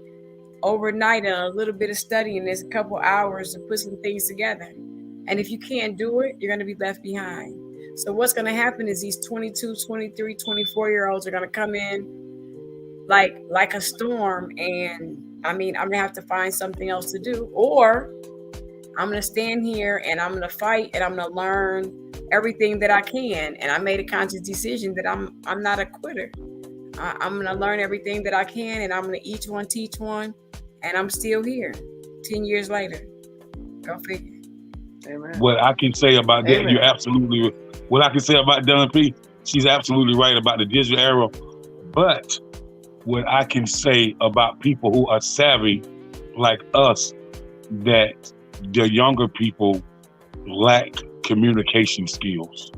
overnight and a little bit of studying. There's a couple hours to put some things together. And if you can't do it, you're going to be left behind. So what's going to happen is these 22, 23, 24-year-olds are going to come in like a storm. And I mean, I'm going to have to find something else to do. Or I'm going to stand here and I'm going to fight and I'm going to learn everything that I can. And I made a conscious decision that I'm not a quitter. I'm going to learn everything that I can and I'm going to each one teach one. And I'm still here 10 years later. Go figure. Amen. What I can say about that, Amen. you're absolutely, what I can say about Dun P, she's absolutely right about the digital era. But what I can say about people who are savvy like us, that the younger people lack communication skills.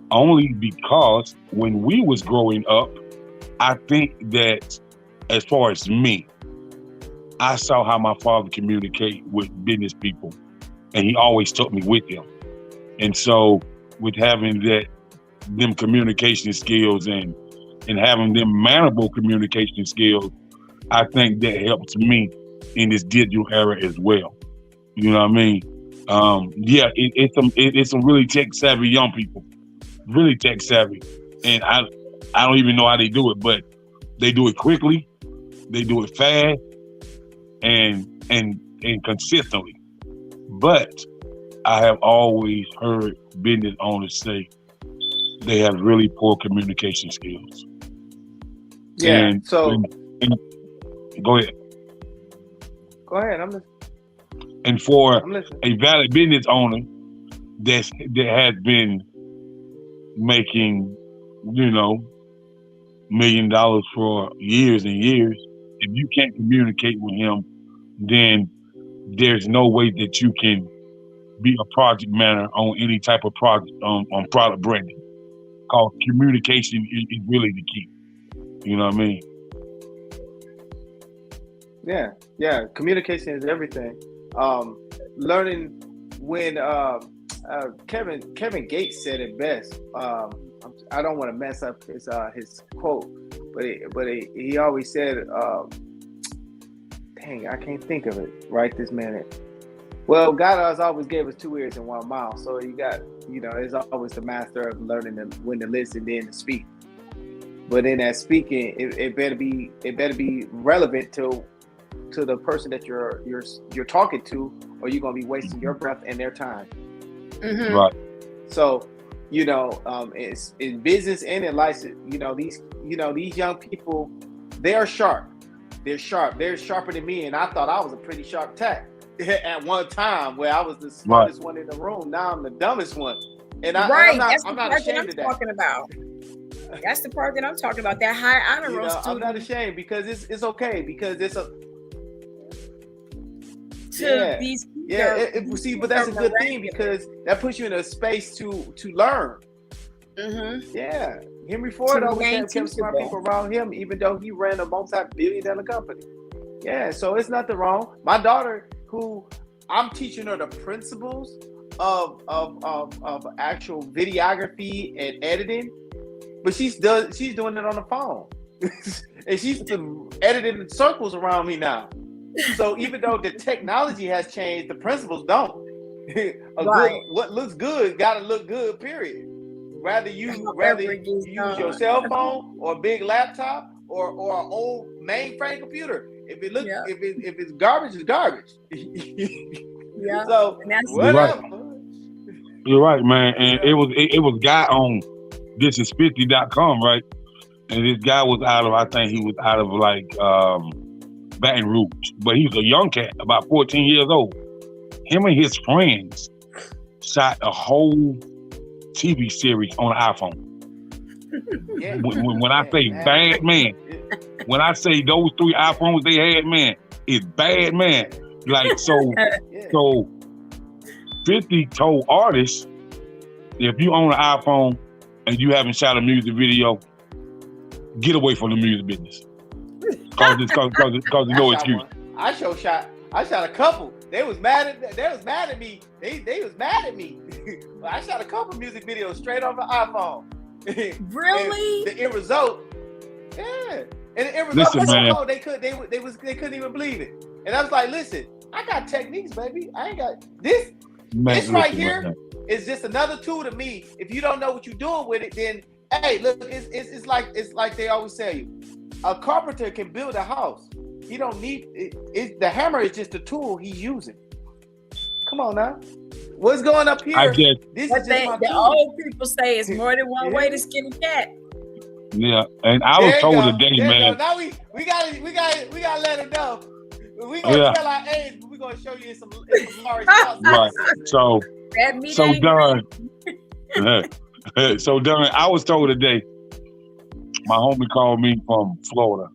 Only because when we was growing up, I think that as far as me, I saw how my father communicate with business people, and he always took me with him. And so with having them communication skills and having them manable communication skills, I think that helps me in this digital era as well. You know what I mean? It's some really tech savvy young people, really tech savvy, and I don't even know how they do it, but they do it quickly, they do it fast, and consistently. But I have always heard business owners say they have really poor communication skills. Yeah. And go ahead. Go ahead. I'm listening. And for a valid business owner that has been making, $1 million for years and years, if you can't communicate with him, then there's no way that you can be a project manager on any type of project on product branding. Because communication is really the key. You know what I mean? Yeah. Communication is everything. Learning when Kevin Gates said it best. I don't want to mess up his quote, but he always said, dang, I can't think of it right this minute. Well, God has always gave us 2 ears and 1 mouth, so you got, it's always the master of learning when to listen, then to speak. But in that speaking, it better be relevant to the person that you're talking to, or you're gonna be wasting your breath and their time. Mm-hmm. Right. So, it's in business and in license. These young people, they are sharp. They're sharp. They're sharper than me, and I thought I was a pretty sharp tech at one time, where I was the smartest one in the room. Now I'm the dumbest one, and I'm not ashamed of that. Talking about. That's the part that I'm talking about. That high honor roll student. I'm not ashamed because it's okay, because it's these See, but that's a good thing because that puts you in a space to learn. Mm-hmm. Yeah, Henry Ford always kept smart teachable. people around him, even though he ran a multi-billion-dollar company. Yeah, so it's nothing wrong. My daughter, who I'm teaching her the principles of actual videography and editing, but she's doing it on the phone, and she's editing circles around me now. So even though the technology has changed, the principles don't. What looks good gotta look good. Period. Rather you use your cell phone or a big laptop or an old mainframe computer. If it looks if it's garbage, it's garbage. Yeah. So whatever. You're right, man. And it was a guy on thisis50.com, right? And this guy was I think he was out of like Baton Rouge, but he was a young cat, about 14 years old. Him and his friends shot a whole TV series on an iPhone. When I say bad, man, when I say those 3 iPhones they had, man, it's bad, man. Like, so 50 told artists, if you own an iPhone and you haven't shot a music video, get away from the music business. Cause no excuse. I shot a couple. They was mad at me. They was mad at me. I shot a couple music videos straight off an iPhone. Really? And the end result, yeah. And the end result was so cold, they couldn't even believe it. And I was like, listen, I got techniques, baby. I ain't got this. This right here is just another tool to me. If you don't know what you're doing with it, then hey, look, it's like they always tell you. A carpenter can build a house. He don't need it. The hammer is just a tool he's using. Come on now. What's going up here? This is just my tool. The old people say it's more than one way to skin a cat. Yeah, and I was told today, man. Now we gotta let it know. We gonna tell our age, but we gonna show you some large spots. Right. So done. So done. I was told today. My homie called me from Florida.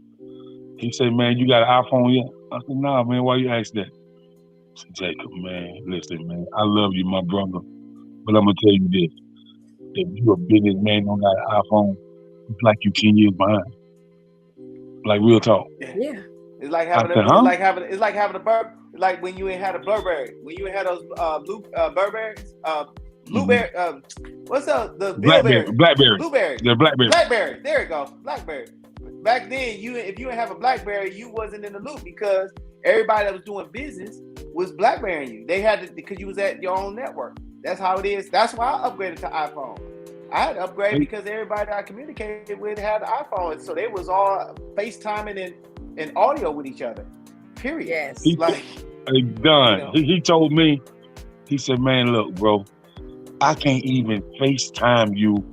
He said, "Man, you got an iPhone yet?" I said, "Nah, man. Why you ask that?" I said, "Jacob, man, listen, man. I love you, my brother, but I'm gonna tell you this: if you a businessman and don't got an iPhone, it's like you 10 years behind. Like real talk." Yeah. It's like having a bird. Like when you ain't had a Burberry. When you ain't had those Burberries. Blueberry. What's up? The Blackberry. Blueberry. The Blackberry. Blackberry. There you go. Blackberry. Back then, if you didn't have a Blackberry, you wasn't in the loop because everybody that was doing business was Blackberrying you. They had to because you was at your own network. That's how it is. That's why I upgraded to iPhone. I had to upgrade because everybody that I communicated with had an iPhone, so they was all FaceTiming and audio with each other. Period. Yes. He told me. He said, "Man, look, bro. I can't even FaceTime you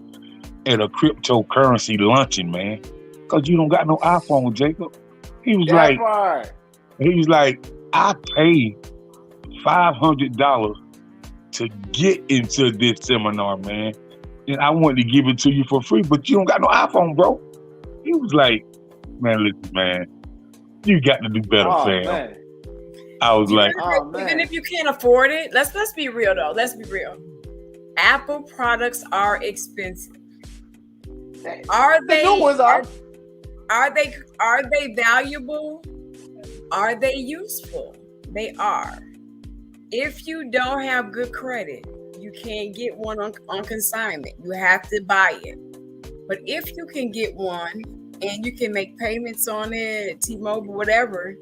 at a cryptocurrency luncheon, man, because you don't got no iPhone, Jacob." He was like, "I paid $500 to get into this seminar, man, and I wanted to give it to you for free, but you don't got no iPhone, bro." He was like, "Man, listen, man, you got to do better, fam." Man. I was like, even if you can't afford it, let's be real though. Let's be real. Apple products are expensive. Are they valuable? Are they useful? They are. If you don't have good credit, you can't get one on consignment. You have to buy it. But if you can get one and you can make payments on it, T-Mobile, whatever,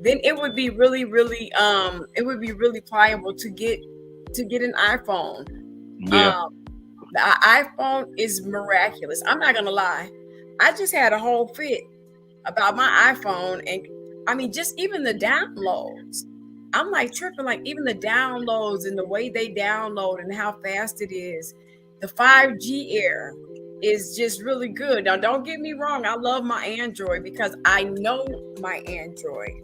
then it would be really, really, pliable to get an iPhone. yeah. The iPhone is miraculous. I'm not gonna lie. I just had a whole fit about my iPhone, and I mean, just even the downloads. I'm like tripping, like even the downloads and the way they download and how fast it is. The 5G era is just really good. Now, don't get me wrong. I love my Android because I know my Android.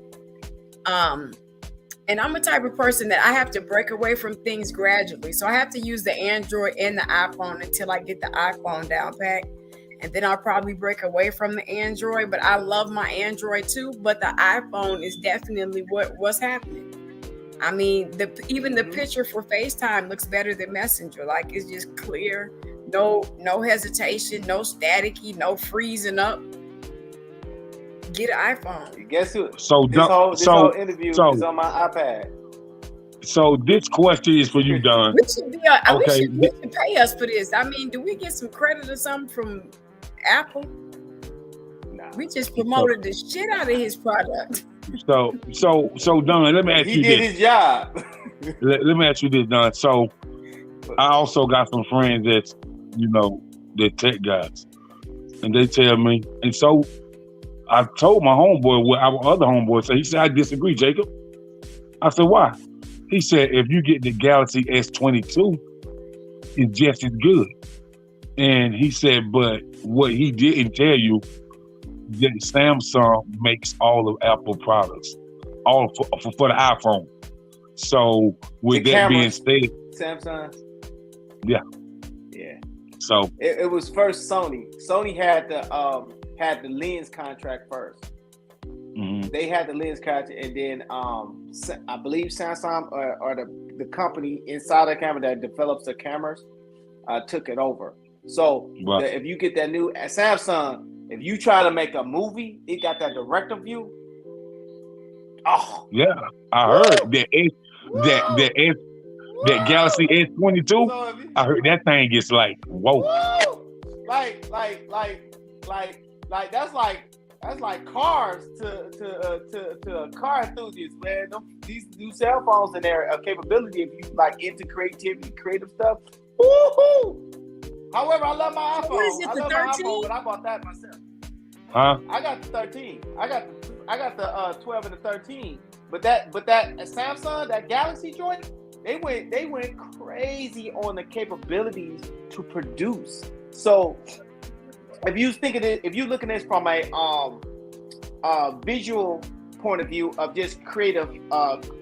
And I'm a type of person that I have to break away from things gradually. So I have to use the Android and the iPhone until I get the iPhone down pat. And then I'll probably break away from the Android. But I love my Android too. But the iPhone is definitely what's happening. I mean, even the picture for FaceTime looks better than Messenger. Like, it's just clear, no hesitation, no staticky, no freezing up. Get an iPhone. Guess who? So This whole interview is on my iPad. So this question is for you, Don. We should pay us for this. I mean, do we get some credit or something from Apple? Nah. We just promoted the shit out of his product. So Don, let me ask you this. He did his job. Let me ask you this, Don. So I also got some friends that's, they're tech guys. And they tell me, and so I told my homeboy what our other homeboy said. He said, I disagree, Jacob. I said, why? He said, if you get the Galaxy S22, it's just as good. And he said, but what he didn't tell you, that Samsung makes all of Apple products, all for the iPhone. So with that being said, Samsung. Yeah. So it was first Sony. Sony had the lens contract first. Mm-hmm. They had the lens contract, and then I believe Samsung or the company inside the camera that develops the cameras took it over. So if you get that new Samsung, if you try to make a movie, it got that director view. Oh yeah, I heard that Galaxy S22. I heard that thing gets like whoa. Like that's like cars to a car enthusiast, man. These new cell phones and their capability, if you like into creativity, creative stuff. Woo-hoo! However, I love my iPhone. What is it, the 13? But I bought that myself. Huh? I got the 13. I got the 12 and the 13. But that Samsung, that Galaxy joint, they went crazy on the capabilities to produce. So if you look at this from a visual point of view of just creative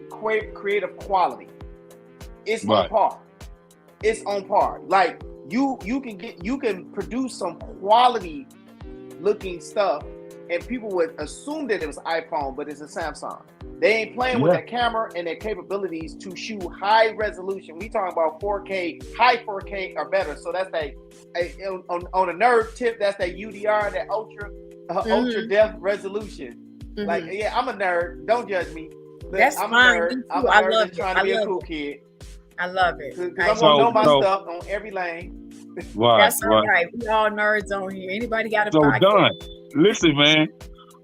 quality, it's on par. It's on par. Like you can produce some quality looking stuff, and people would assume that it was iPhone, but it's a Samsung. They ain't playing with that camera and their capabilities to shoot high resolution. We talking about 4K, high 4K or better. So that's on a nerd tip, that's that UDR, that ultra depth resolution. Mm-hmm. Like, yeah, I'm a nerd. Don't judge me. That's I'm fine. a nerd. I'm a nerd just trying to be a cool kid. I love it. Because I'm gonna know my stuff on every lane. That's all right. We all nerds on here. Anybody got a podcast? So Don, listen, man.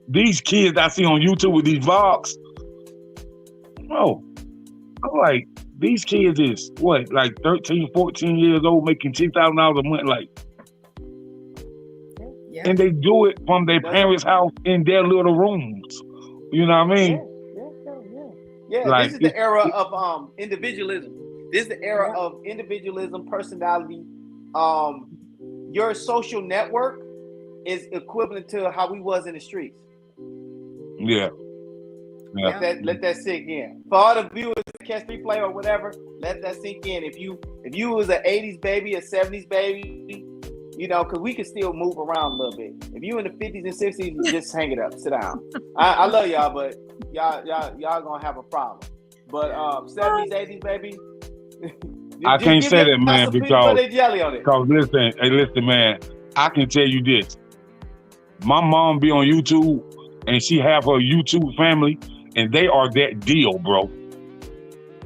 These kids I see on YouTube with these vlogs, I'm like, these kids is what, like 13, 14 years old, making $10,000 a month, like, and they do it from their parents' house in their little rooms. You know what I mean? Yeah. Like, this is the era of individualism. This is the era of individualism, personality. Your social network is equivalent to how we was in the streets. Yeah. Let that sink in. For all the viewers that catch replay or whatever, let that sink in. If you was an 80s baby, a 70s baby, because we can still move around a little bit. If you in the 50s and 60s, just hang it up, sit down. I love y'all, but y'all gonna have a problem. But 70s, 80s, baby. I can't say that, man, because listen, man, I can tell you this. My mom be on YouTube, and she have her YouTube family, and they are that deal, bro.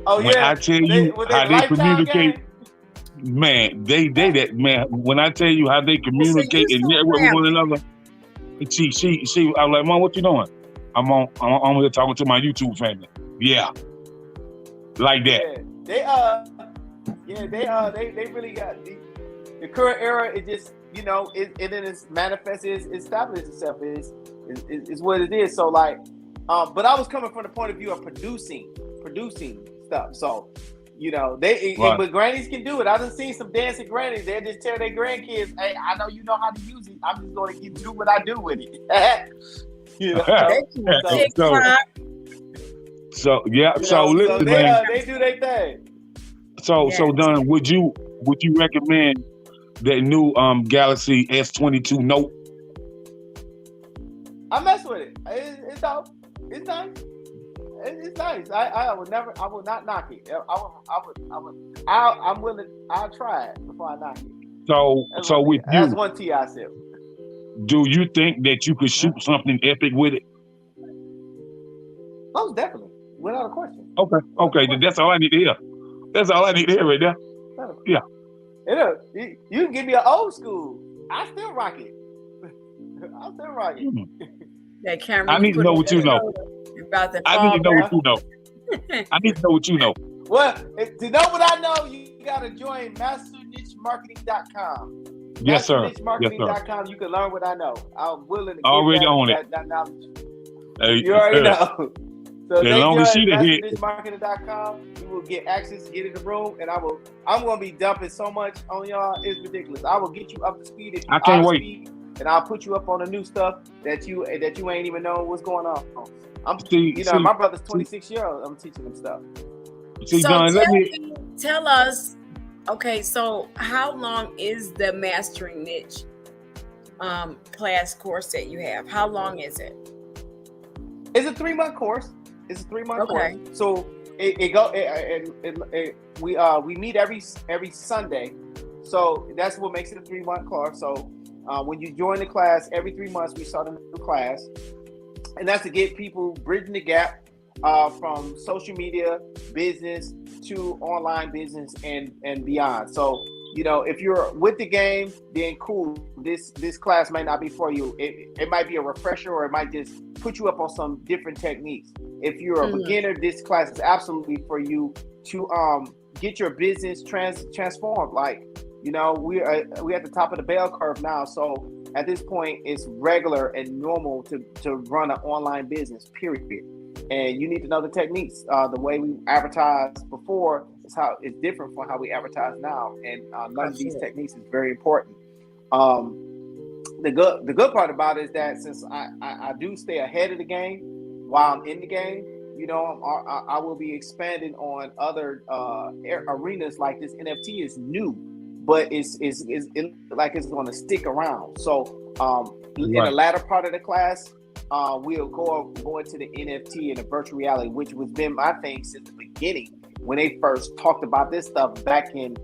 Oh, when I tell you how they communicate, game? Man, they that, man. When I tell you how they communicate and network with one another, she, I'm like, Mom, what you doing? I'm here talking to my YouTube family. Yeah, like that. Yeah, they really got the current era. It just it then it's manifested, it established itself. Is what it is. So like, but I was coming from the point of view of producing stuff. So but grannies can do it. I done seen some dancing grannies. They just tell their grandkids, "Hey, I know you know how to use it. I'm just going to do what I do with it." So listen, man. They do their thing. So Don, would you recommend that new Galaxy S22 Note? I mess with it. It's dope. It's nice. It's nice. I will not knock it. I'm willing. I'll try it before I knock it. So with you, that's one tea I sip. Do you think that you could shoot something epic with it? Most definitely, without a question. Okay. That's all I need to hear. That's all I need to hear right now. Yeah. You can give me an old school. I still rock it. I still rock it. That camera. I need to know what you know. I need to know what you know. I need to know what you know. Well, to know what I know, you gotta join masternichemarketing.com. Yes, sir. Masternichemarketing.com. You can learn what I know. I'm willing to already give on that knowledge. Hey, you already know. So as long as she the hit, masternichemarketing.com, you will get access to get in the room, and I'm gonna be dumping so much on y'all. It's ridiculous. I will get you up to speed if you I can't wait. And I'll put you up on the new stuff that you ain't even know what's going on. My brother's 26 years old. I'm teaching him stuff. See, so John, tell us. Okay, so how long is the Mastering Niche class course that you have? How long is it? It's a 3-month course. It's a 3-month course. So we meet every Sunday. So that's what makes it a 3-month course. So when you join the class, every 3 months we start a new class, and that's to get people bridging the gap from social media business to online business and beyond. So if you're with the game, then cool. This class might not be for you. It might be a refresher, or it might just put you up on some different techniques. If you're a beginner, this class is absolutely for you to get your business transformed. Like, we're at the top of the bell curve now. So at this point, it's regular and normal to run an online business, period. And you need to know the techniques. The way we advertised before is how it's different from how we advertise now. And learning these techniques is very important. The good part about it is that since I do stay ahead of the game while I'm in the game, I will be expanding on other arenas. Like this NFT is new, but it's like it's going to stick around. So in the latter part of the class, we'll go into the NFT and the virtual reality, which has been my thing since the beginning. When they first talked about this stuff back in,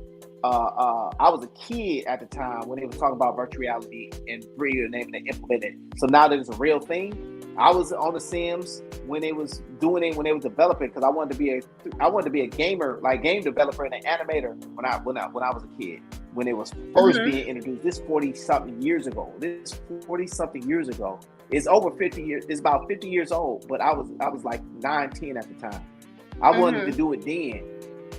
I was a kid at the time when they was talking about virtual reality and bringing the name and implement it. So now that it's a real thing, I was on the Sims when they was doing it, when they was developing, because I wanted to be a gamer, like game developer and an animator when I was a kid. When it was first being introduced, this 40-something years ago. It's over 50 years. It's about 50 years old, but I was like 9, 10 at the time. I wanted to do it then.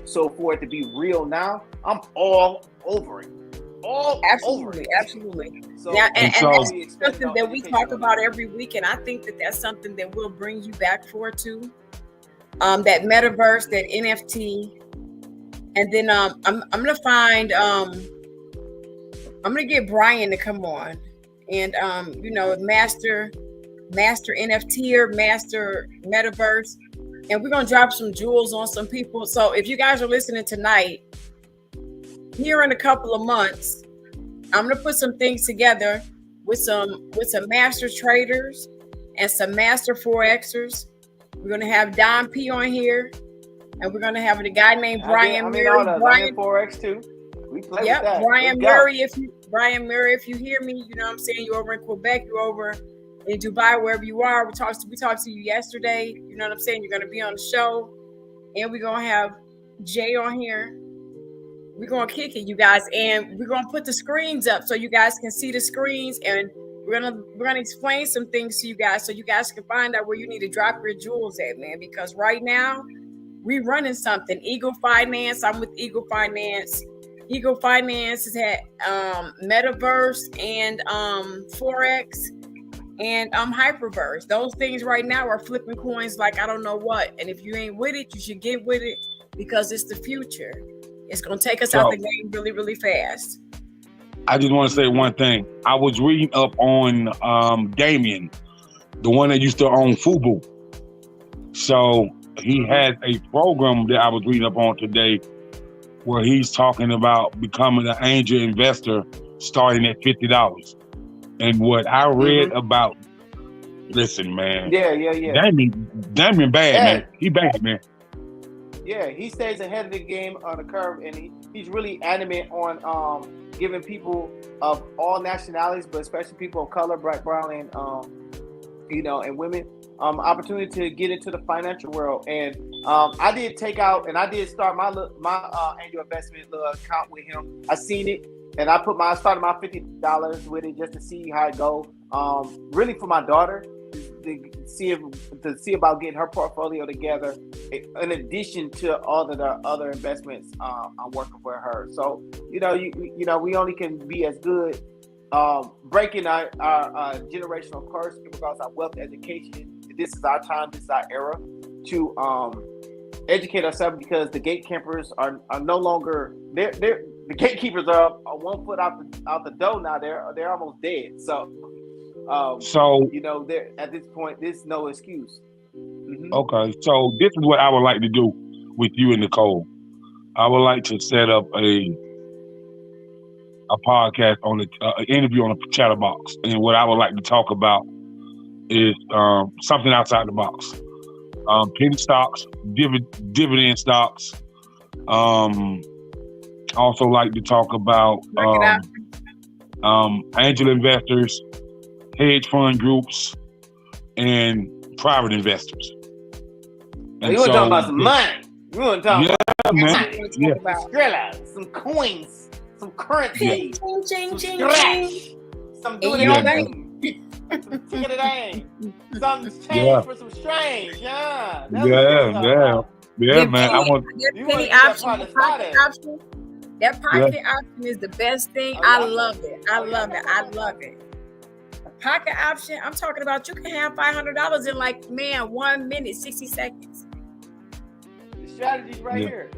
So for it to be real now, I'm all over it. Absolutely. So, and that's something that we talk about every week, and I think that's something that we'll bring you back for too. That metaverse, that NFT, and then I'm gonna find I'm gonna get Brian to come on, and master NFT or master metaverse, and we're gonna drop some jewels on some people. So if you guys are listening tonight, here in a couple of months, I'm gonna put some things together with some master traders and some master Forexers. We're gonna have Don P on here, and we're gonna have a guy named Brian Murray. Brian Forex too. We play with that. Brian Murray. If you hear me, you know what I'm saying, you're over in Quebec, you're over in Dubai, wherever you are. We talked to you yesterday. You know what I'm saying? You're gonna be on the show, and we're gonna have Jay on here. We're gonna kick it, you guys, and we're gonna put the screens up so you guys can see the screens, and we're gonna explain some things to you guys so you guys can find out where you need to drop your jewels at, man. Because right now we running something. Eagle Finance. I'm with Eagle Finance. Eagle Finance has had Metaverse and Forex and Hyperverse. Those things right now are flipping coins like I don't know what. And if you ain't with it, you should get with it because it's the future. It's going to take us out the game really, really fast. I just want to say one thing. I was reading up on Damien, the one that used to own Fubu. So he has a program that I was reading up on today where he's talking about becoming an angel investor starting at $50. And what I read about, listen, man. Yeah. Damien bad, man. He bad, man. Yeah, he stays ahead of the game on the curve, and he's really adamant on giving people of all nationalities, but especially people of color, black, brown, and and women, opportunity to get into the financial world. And I did take out, and I did start my annual investment account with him. I seen it, and I started my $50 with it just to see how it go. Really for my daughter, to see about getting her portfolio together, in addition to all of the other investments I'm working for her. So we only can be as good breaking our generational curse in regards to our wealth education. This is our time. This is our era to educate ourselves, because the gatekeepers are no longer they're the gatekeepers are 1 foot out the door now. They're almost dead. So there at this point, there's no excuse. Mm-hmm. Okay, so this is what I would like to do with you and Nicole. I would like to set up a podcast on an interview on a chatterbox, and what I would like to talk about is something outside the box. Penny stocks, dividend stocks. Also like to talk about angel investors, hedge fund groups, and private investors. And you want to talk about some money? You want to talk about some coins, some currency, some scratch, some doing it some ticket-a-dang, some change for some strange. Yeah, man. I want penny option. That pocket option is the best thing. I love it. I love it. Pocket option, I'm talking about, you can have $500 in 1 minute, 60 seconds. The strategy's here.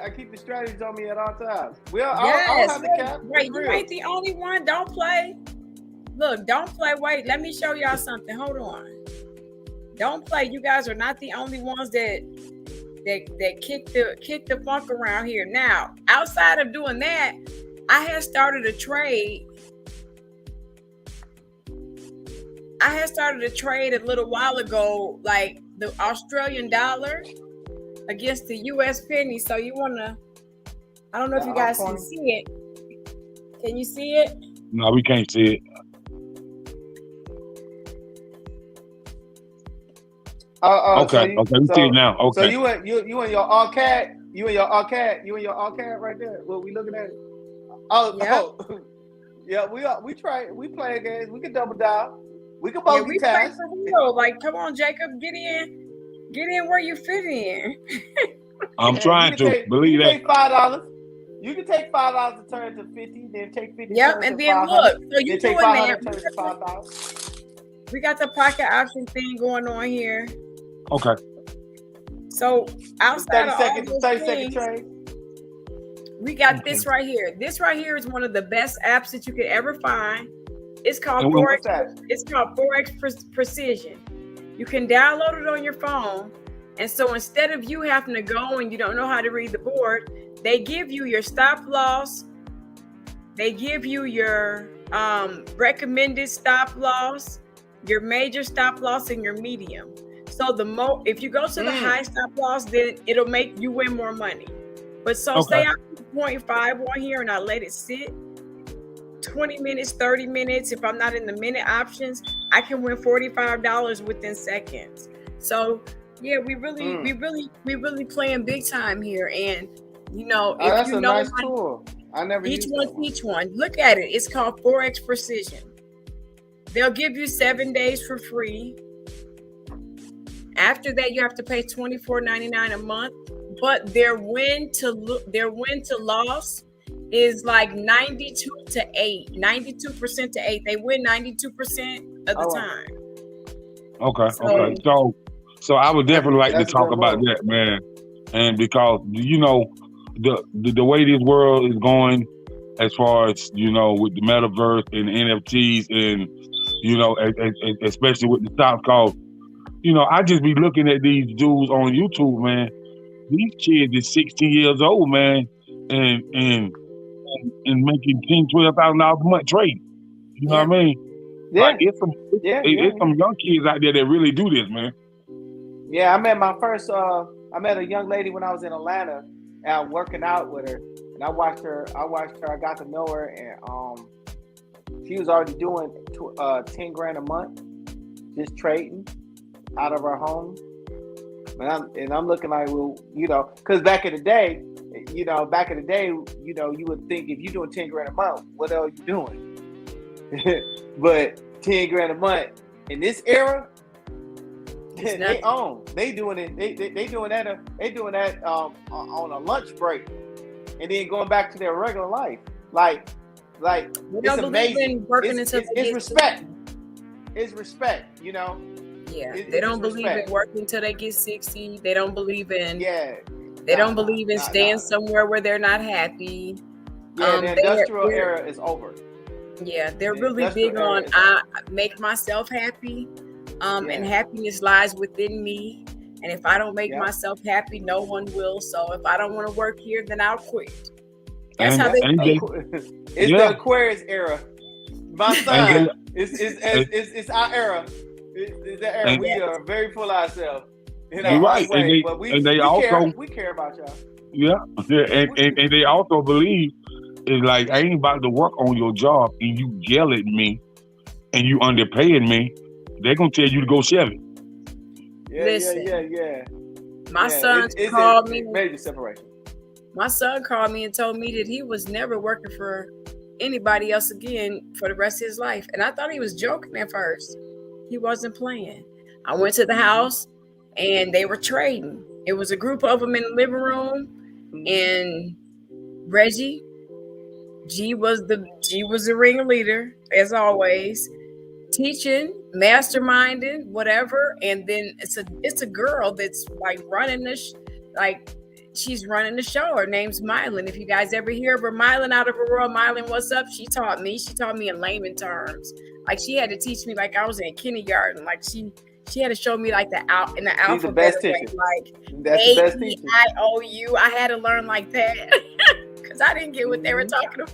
I keep the strategies on me at all times. I'll have the cap. Right, you ain't the only one. Don't play. Look, don't play. Wait, let me show y'all something. Hold on. Don't play. You guys are not the only ones that kick the funk around here. Now, outside of doing that, I had started a trade. a little while ago, like the Australian dollar against the US penny. So you wanna, I don't know if you guys can see it. Can you see it? No, we can't see it. Okay, we see it now. Okay. So you and your all cat, right there. What we looking at? Yeah, we play games. We can double down. We can both we play for real. Like, come on, Jacob, get in where you fit in. I'm trying to believe that. Take $5. You can take $5 to turn to 50, then take 50. Yep, and then look, so you doing that. Turn to 5,000. We got the pocket option thing going on here. Okay. So outside of all those 30-second trade, we got this right here. This right here is one of the best apps that you could ever find. It's called Forex. It's called Forex Precision. You can download it on your phone, and so instead of you having to go and you don't know how to read the board, they give you your stop loss. They give you your recommended stop loss, your major stop loss, and your medium. So if you go to the high stop loss, then it'll make you win more money. But say I put 0.5 on here and I let it sit 20 minutes, 30 minutes. If I'm not in the minute options, I can win $45 within seconds. So yeah, we really playing big time here. And that's a nice tool. I never used each one. Look at it. It's called Forex Precision. They'll give you 7 days for free. After that, you have to pay $24.99 a month. But their win to loss is like 92% to 8. They win 92% of the time. Okay. So I would definitely like to talk about that, man. And because the way this world is going, as far as with the metaverse and the NFTs, and especially with the stock calls, I just be looking at these dudes on YouTube, man. These kids is 16 years old, man, and making $10,000-$12,000 a month trading. You know what I mean? Yeah. Like, it's some young kids out there that really do this, man. Yeah, I met a young lady when I was in Atlanta, and I was working out with her, and I watched her. I got to know her, and she was already doing 10 grand a month, just trading out of her home. And I'm looking like, well, because back in the day, you would think if you're doing 10 grand a month, what else you doing? But 10 grand a month in this era, they own. They doing it. They doing that. They doing that on a lunch break, and then going back to their regular life. Like it's amazing. It's respect. It's respect. Yeah, they don't believe in working until they get 60. They don't believe in. They don't believe in staying somewhere where they're not happy. Yeah, the industrial era is over. Yeah, they're really big on I make myself happy. And happiness lies within me. And if I don't make myself happy, no one will. So if I don't want to work here, then I'll quit. That's how they think. It's the Aquarius era. My son, it's our era. It's the era. We are very full of ourselves. You're right. But we care about y'all. Yeah. And they also believe it's like, I ain't about to work on your job and you yell at me and you underpaying me. They're going to tell you to go 7. Yeah. My son called me. Major separation. My son called me and told me that he was never working for anybody else again for the rest of his life. And I thought he was joking at first. He wasn't playing. I went to the house and they were trading. It was a group of them in the living room, and Reggie, G was the ringleader as always, teaching, masterminding, whatever. And then it's a girl that's like running this, she's running the show. Her name's Mylan. If you guys ever hear of her, Mylan out of Aurora, Mylan, what's up? She taught me in layman terms. Like she had to teach me like I was in kindergarten. Like she had to show me like the alphabet. She's the best teacher. Like that's the best teacher. A-E-I-O-U. I had to learn like that because I didn't get what they were talking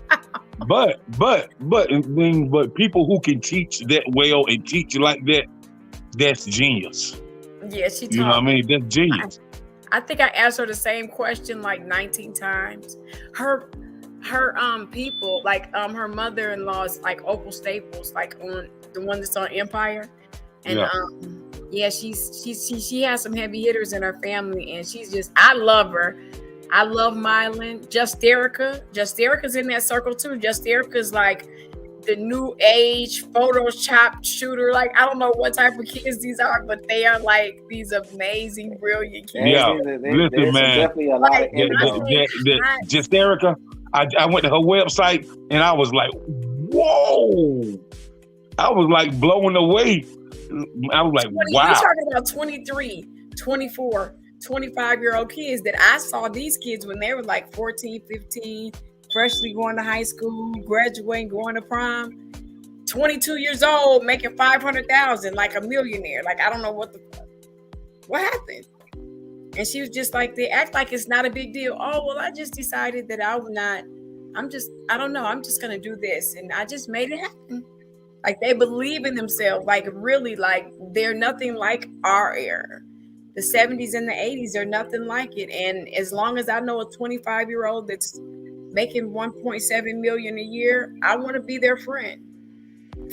about. But people who can teach that well and teach like that, that's genius. Yeah, she taught me. You know what I mean? That's genius. I think I asked her the same question like 19 times. Her people, like her mother-in-law's like Opal Staples, like on the one that's on Empire. And she has some heavy hitters in her family, and she's just, I love her. I love Mylan. Just Erica's in that circle too. Just Erica's like the new age Photoshop shooter. Like I don't know what type of kids these are, but they are like these amazing, brilliant kids. Yeah, listen, man. Definitely a lot of Just Erica. I went to her website and I was like, whoa! I was like blown away. I was like, wow. You're talking about 23, 24, 25-year-old kids that I saw these kids when they were like 14, 15, freshly going to high school, graduating, going to prom. 22 years old, making $500,000, like a millionaire. Like, I don't know what happened. And she was just like, they act like it's not a big deal. Oh, well, I just decided that I don't know. I'm just going to do this. And I just made it happen. Like, they believe in themselves. Like, really, like, they're nothing like our era. The 70s and the 80s are nothing like it. And as long as I know a 25-year-old that's making $1.7 million a year, I want to be their friend.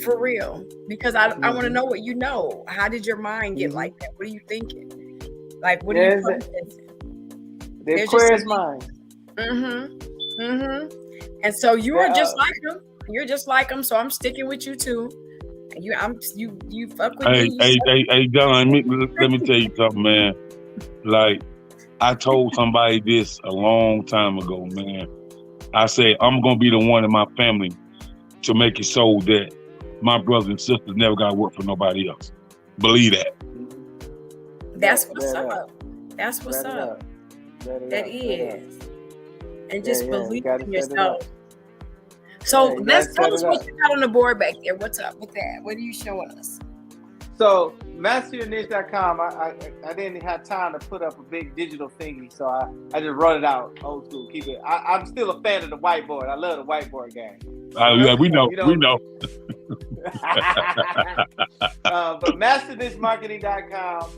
For real. Because I want to know what you know. How did your mind get like that? What are you thinking? Like, what are you thinking? Their Aquarius mind. And so you are just like them. You're just like them. So I'm sticking with you too. And you fuck with me. Hey, Don, let me tell you something, man. Like, I told somebody this a long time ago, man. I said, I'm going to be the one in my family to make it so that my brothers and sisters never got to work for nobody else. Believe that. That's what's up. That's what's up. That is. And just believe in yourself. So let's tell us what you got on the board back there. What's up with that? What are you showing us? So masteryourniche.com, I didn't have time to put up a big digital thingy, so I just wrote it out old school. Keep it. I'm still a fan of the whiteboard. I love the whiteboard game. Yeah, we know. We know. But masternichemarketing.com.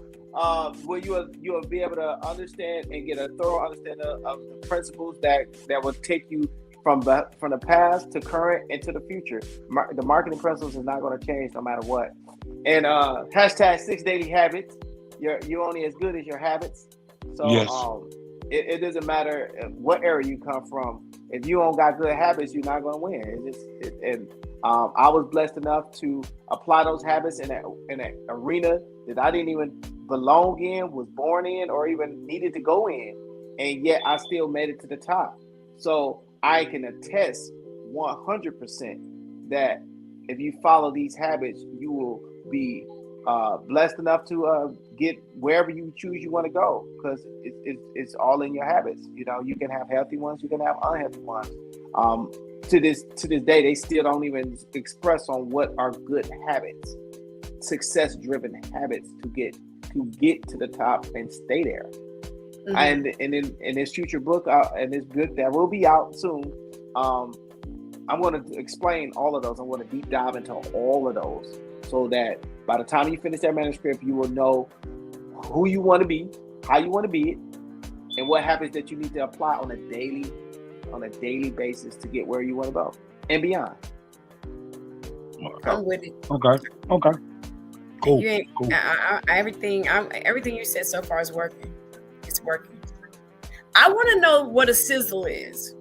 where you'll be able to understand and get a thorough understanding of the principles that will take you from the past to current and to the future. The marketing principles is not going to change no matter what. And hashtag 6 daily habits. You're only as good as your habits. So Yes. It doesn't matter what area you come from. If you don't got good habits, you're not going to win. I was blessed enough to apply those habits in an arena that I didn't even belong in, was born in, or even needed to go in, and yet I still made it to the top. So I can attest 100% that if you follow these habits, you will be blessed enough to get wherever you choose you want to go, because it's all in your habits. You know, you can have healthy ones, you can have unhealthy ones. To this day, they still don't even express on what are good habits, success-driven habits to get to the top and stay there. Mm-hmm. And in this future book, and this book that will be out soon, I'm going to explain all of those. I'm going to deep dive into all of those, so that by the time you finish that manuscript, you will know who you want to be, how you want to be it, and what habits that you need to apply on a daily basis to get where you want to go and beyond. I'm with it. Okay. Cool. Cool. Everything you said so far is working. It's working. I want to know what a sizzle is.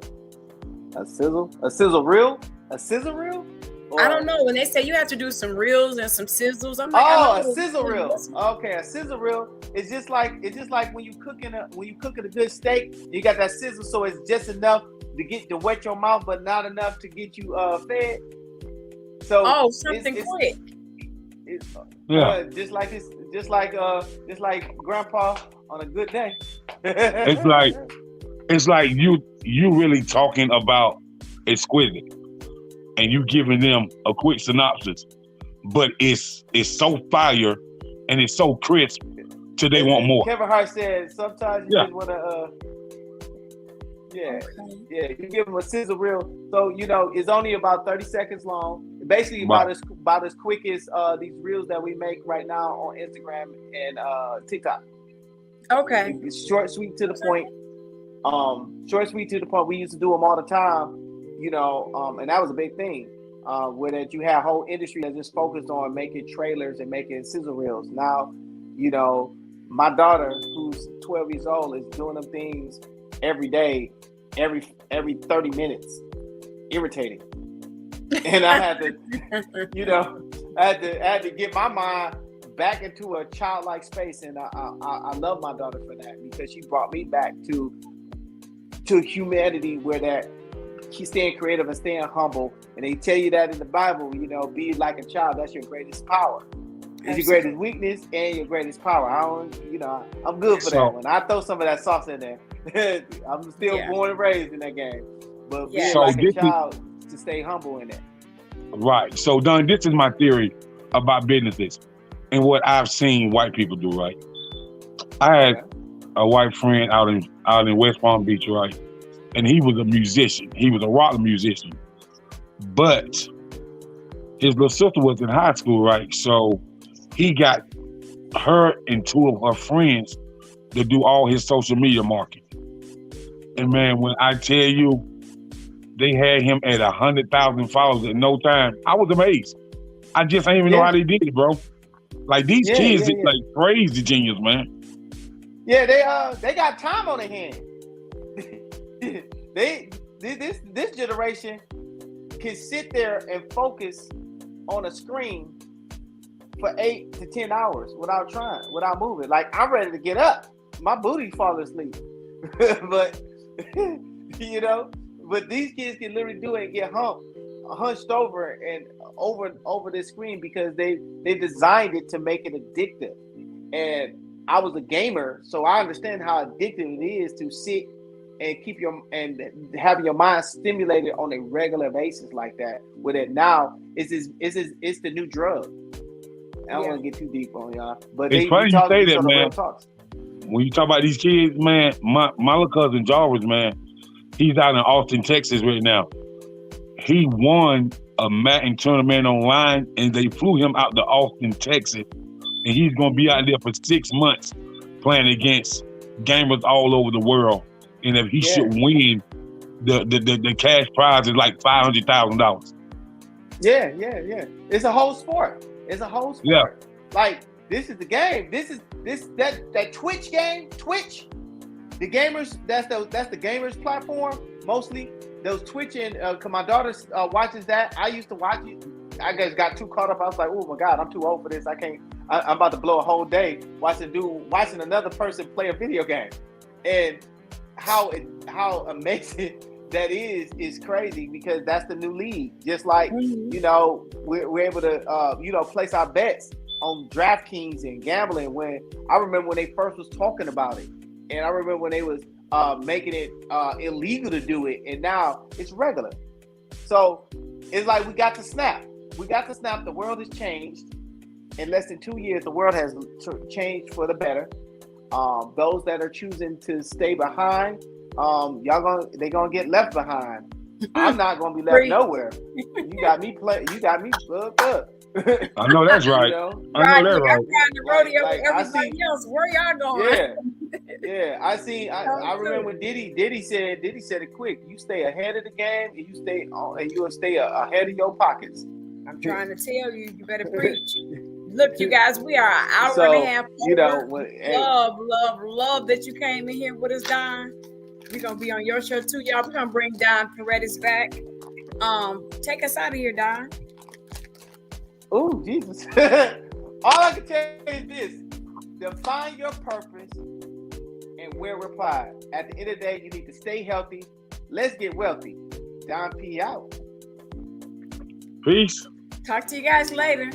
A sizzle? A sizzle reel? A sizzle reel? Or... I don't know. When they say you have to do some reels and some sizzles, I'm like, a sizzle reel. Okay, a sizzle reel is just like when you cooking a good steak, you got that sizzle, so it's just enough to wet your mouth, but not enough to get you fed. So something quick. Just like grandpa on a good day. it's like you really talking about Exquisite, and you giving them a quick synopsis, but it's so fire and it's so crisp till they want more. Kevin Hart said sometimes you just want to you give them a sizzle reel, so it's only about 30 seconds long. Basically about as quick as these reels that we make right now on Instagram and TikTok. Okay. It's short, sweet, to the point. We used to do them all the time, and that was a big thing. Where that you have whole industry that just focused on making trailers and making sizzle reels. Now, my daughter, who's 12 years old, is doing them things every day, every 30 minutes, irritating. And I had to, I had to get my mind back into a childlike space, and I love my daughter for that, because she brought me back to humanity, where that she's staying creative and staying humble. And they tell you that in the Bible, be like a child. That's your greatest power. It's your greatest weakness and your greatest power. I'm good for that one. I throw some of that sauce in there. I'm still born and raised in that game, but being like a child to stay humble in it. Right. So, Don, this is my theory about businesses and what I've seen white people do. Right. I had a white friend out in West Palm Beach, right, and he was a musician. He was a rock musician, but his little sister was in high school, right? So he got her and two of her friends to do all his social media marketing. And man, when I tell you, they had him at 100,000 followers in no time, I was amazed. I just ain't even know how they did it, bro. Like, these kids is like crazy genius, man. Yeah, they got time on their hands. This generation can sit there and focus on a screen for 8 to 10 hours without moving. Like, I'm ready to get up. My booty falling asleep. But but these kids can literally do it and get hunched over and over this screen, because they designed it to make it addictive. And I was a gamer, so I understand how addictive it is to sit and have your mind stimulated on a regular basis like that. With it now, it's the new drug. I don't want to get too deep on y'all, but it's funny you say that, man. When you talk about these kids, man, my little cousin Jarvis, man, he's out in Austin, Texas right now. He won a Madden tournament online, and they flew him out to Austin, Texas and he's gonna be out there for 6 months playing against gamers all over the world. And if he should win, the cash prize is like $500,000. Yeah. It's a whole sport. Yeah. Like, this is the game. That Twitch game. Twitch. The gamers. That's the gamers platform mostly. Those Twitch and cause my daughter watches that. I used to watch it. I just got too caught up. I was like, oh my God, I'm too old for this. I can't. I'm about to blow a whole day watching another person play a video game, and how amazing that is crazy, because that's the new league. Just like we're able to place our bets on DraftKings and gambling. When I remember when they first was talking about it, and I remember when they was making it illegal to do it, and now it's regular. So it's like we got to snap. The world has changed. In less than 2 years, the world has changed for the better. Those that are choosing to stay behind, they're gonna get left behind. I'm not gonna be left nowhere. You got me fucked up. I know that's right. I know that's right. I'm riding the rodeo with everybody else. Where y'all going? Yeah. I remember when Diddy said it quick. You stay ahead of the game, and you'll stay ahead of your pockets. I'm trying to tell you, you better preach. Look, you guys, we are an hour and a half over. Love that you came in here with us, Don. We're going to be on your show too, y'all. We're going to bring Don Perattis back. Take us out of here, Don. Oh, Jesus. All I can tell you is this. Define your purpose and where we're applied. At the end of the day, you need to stay healthy. Let's get wealthy. Don P out. Peace. Talk to you guys later.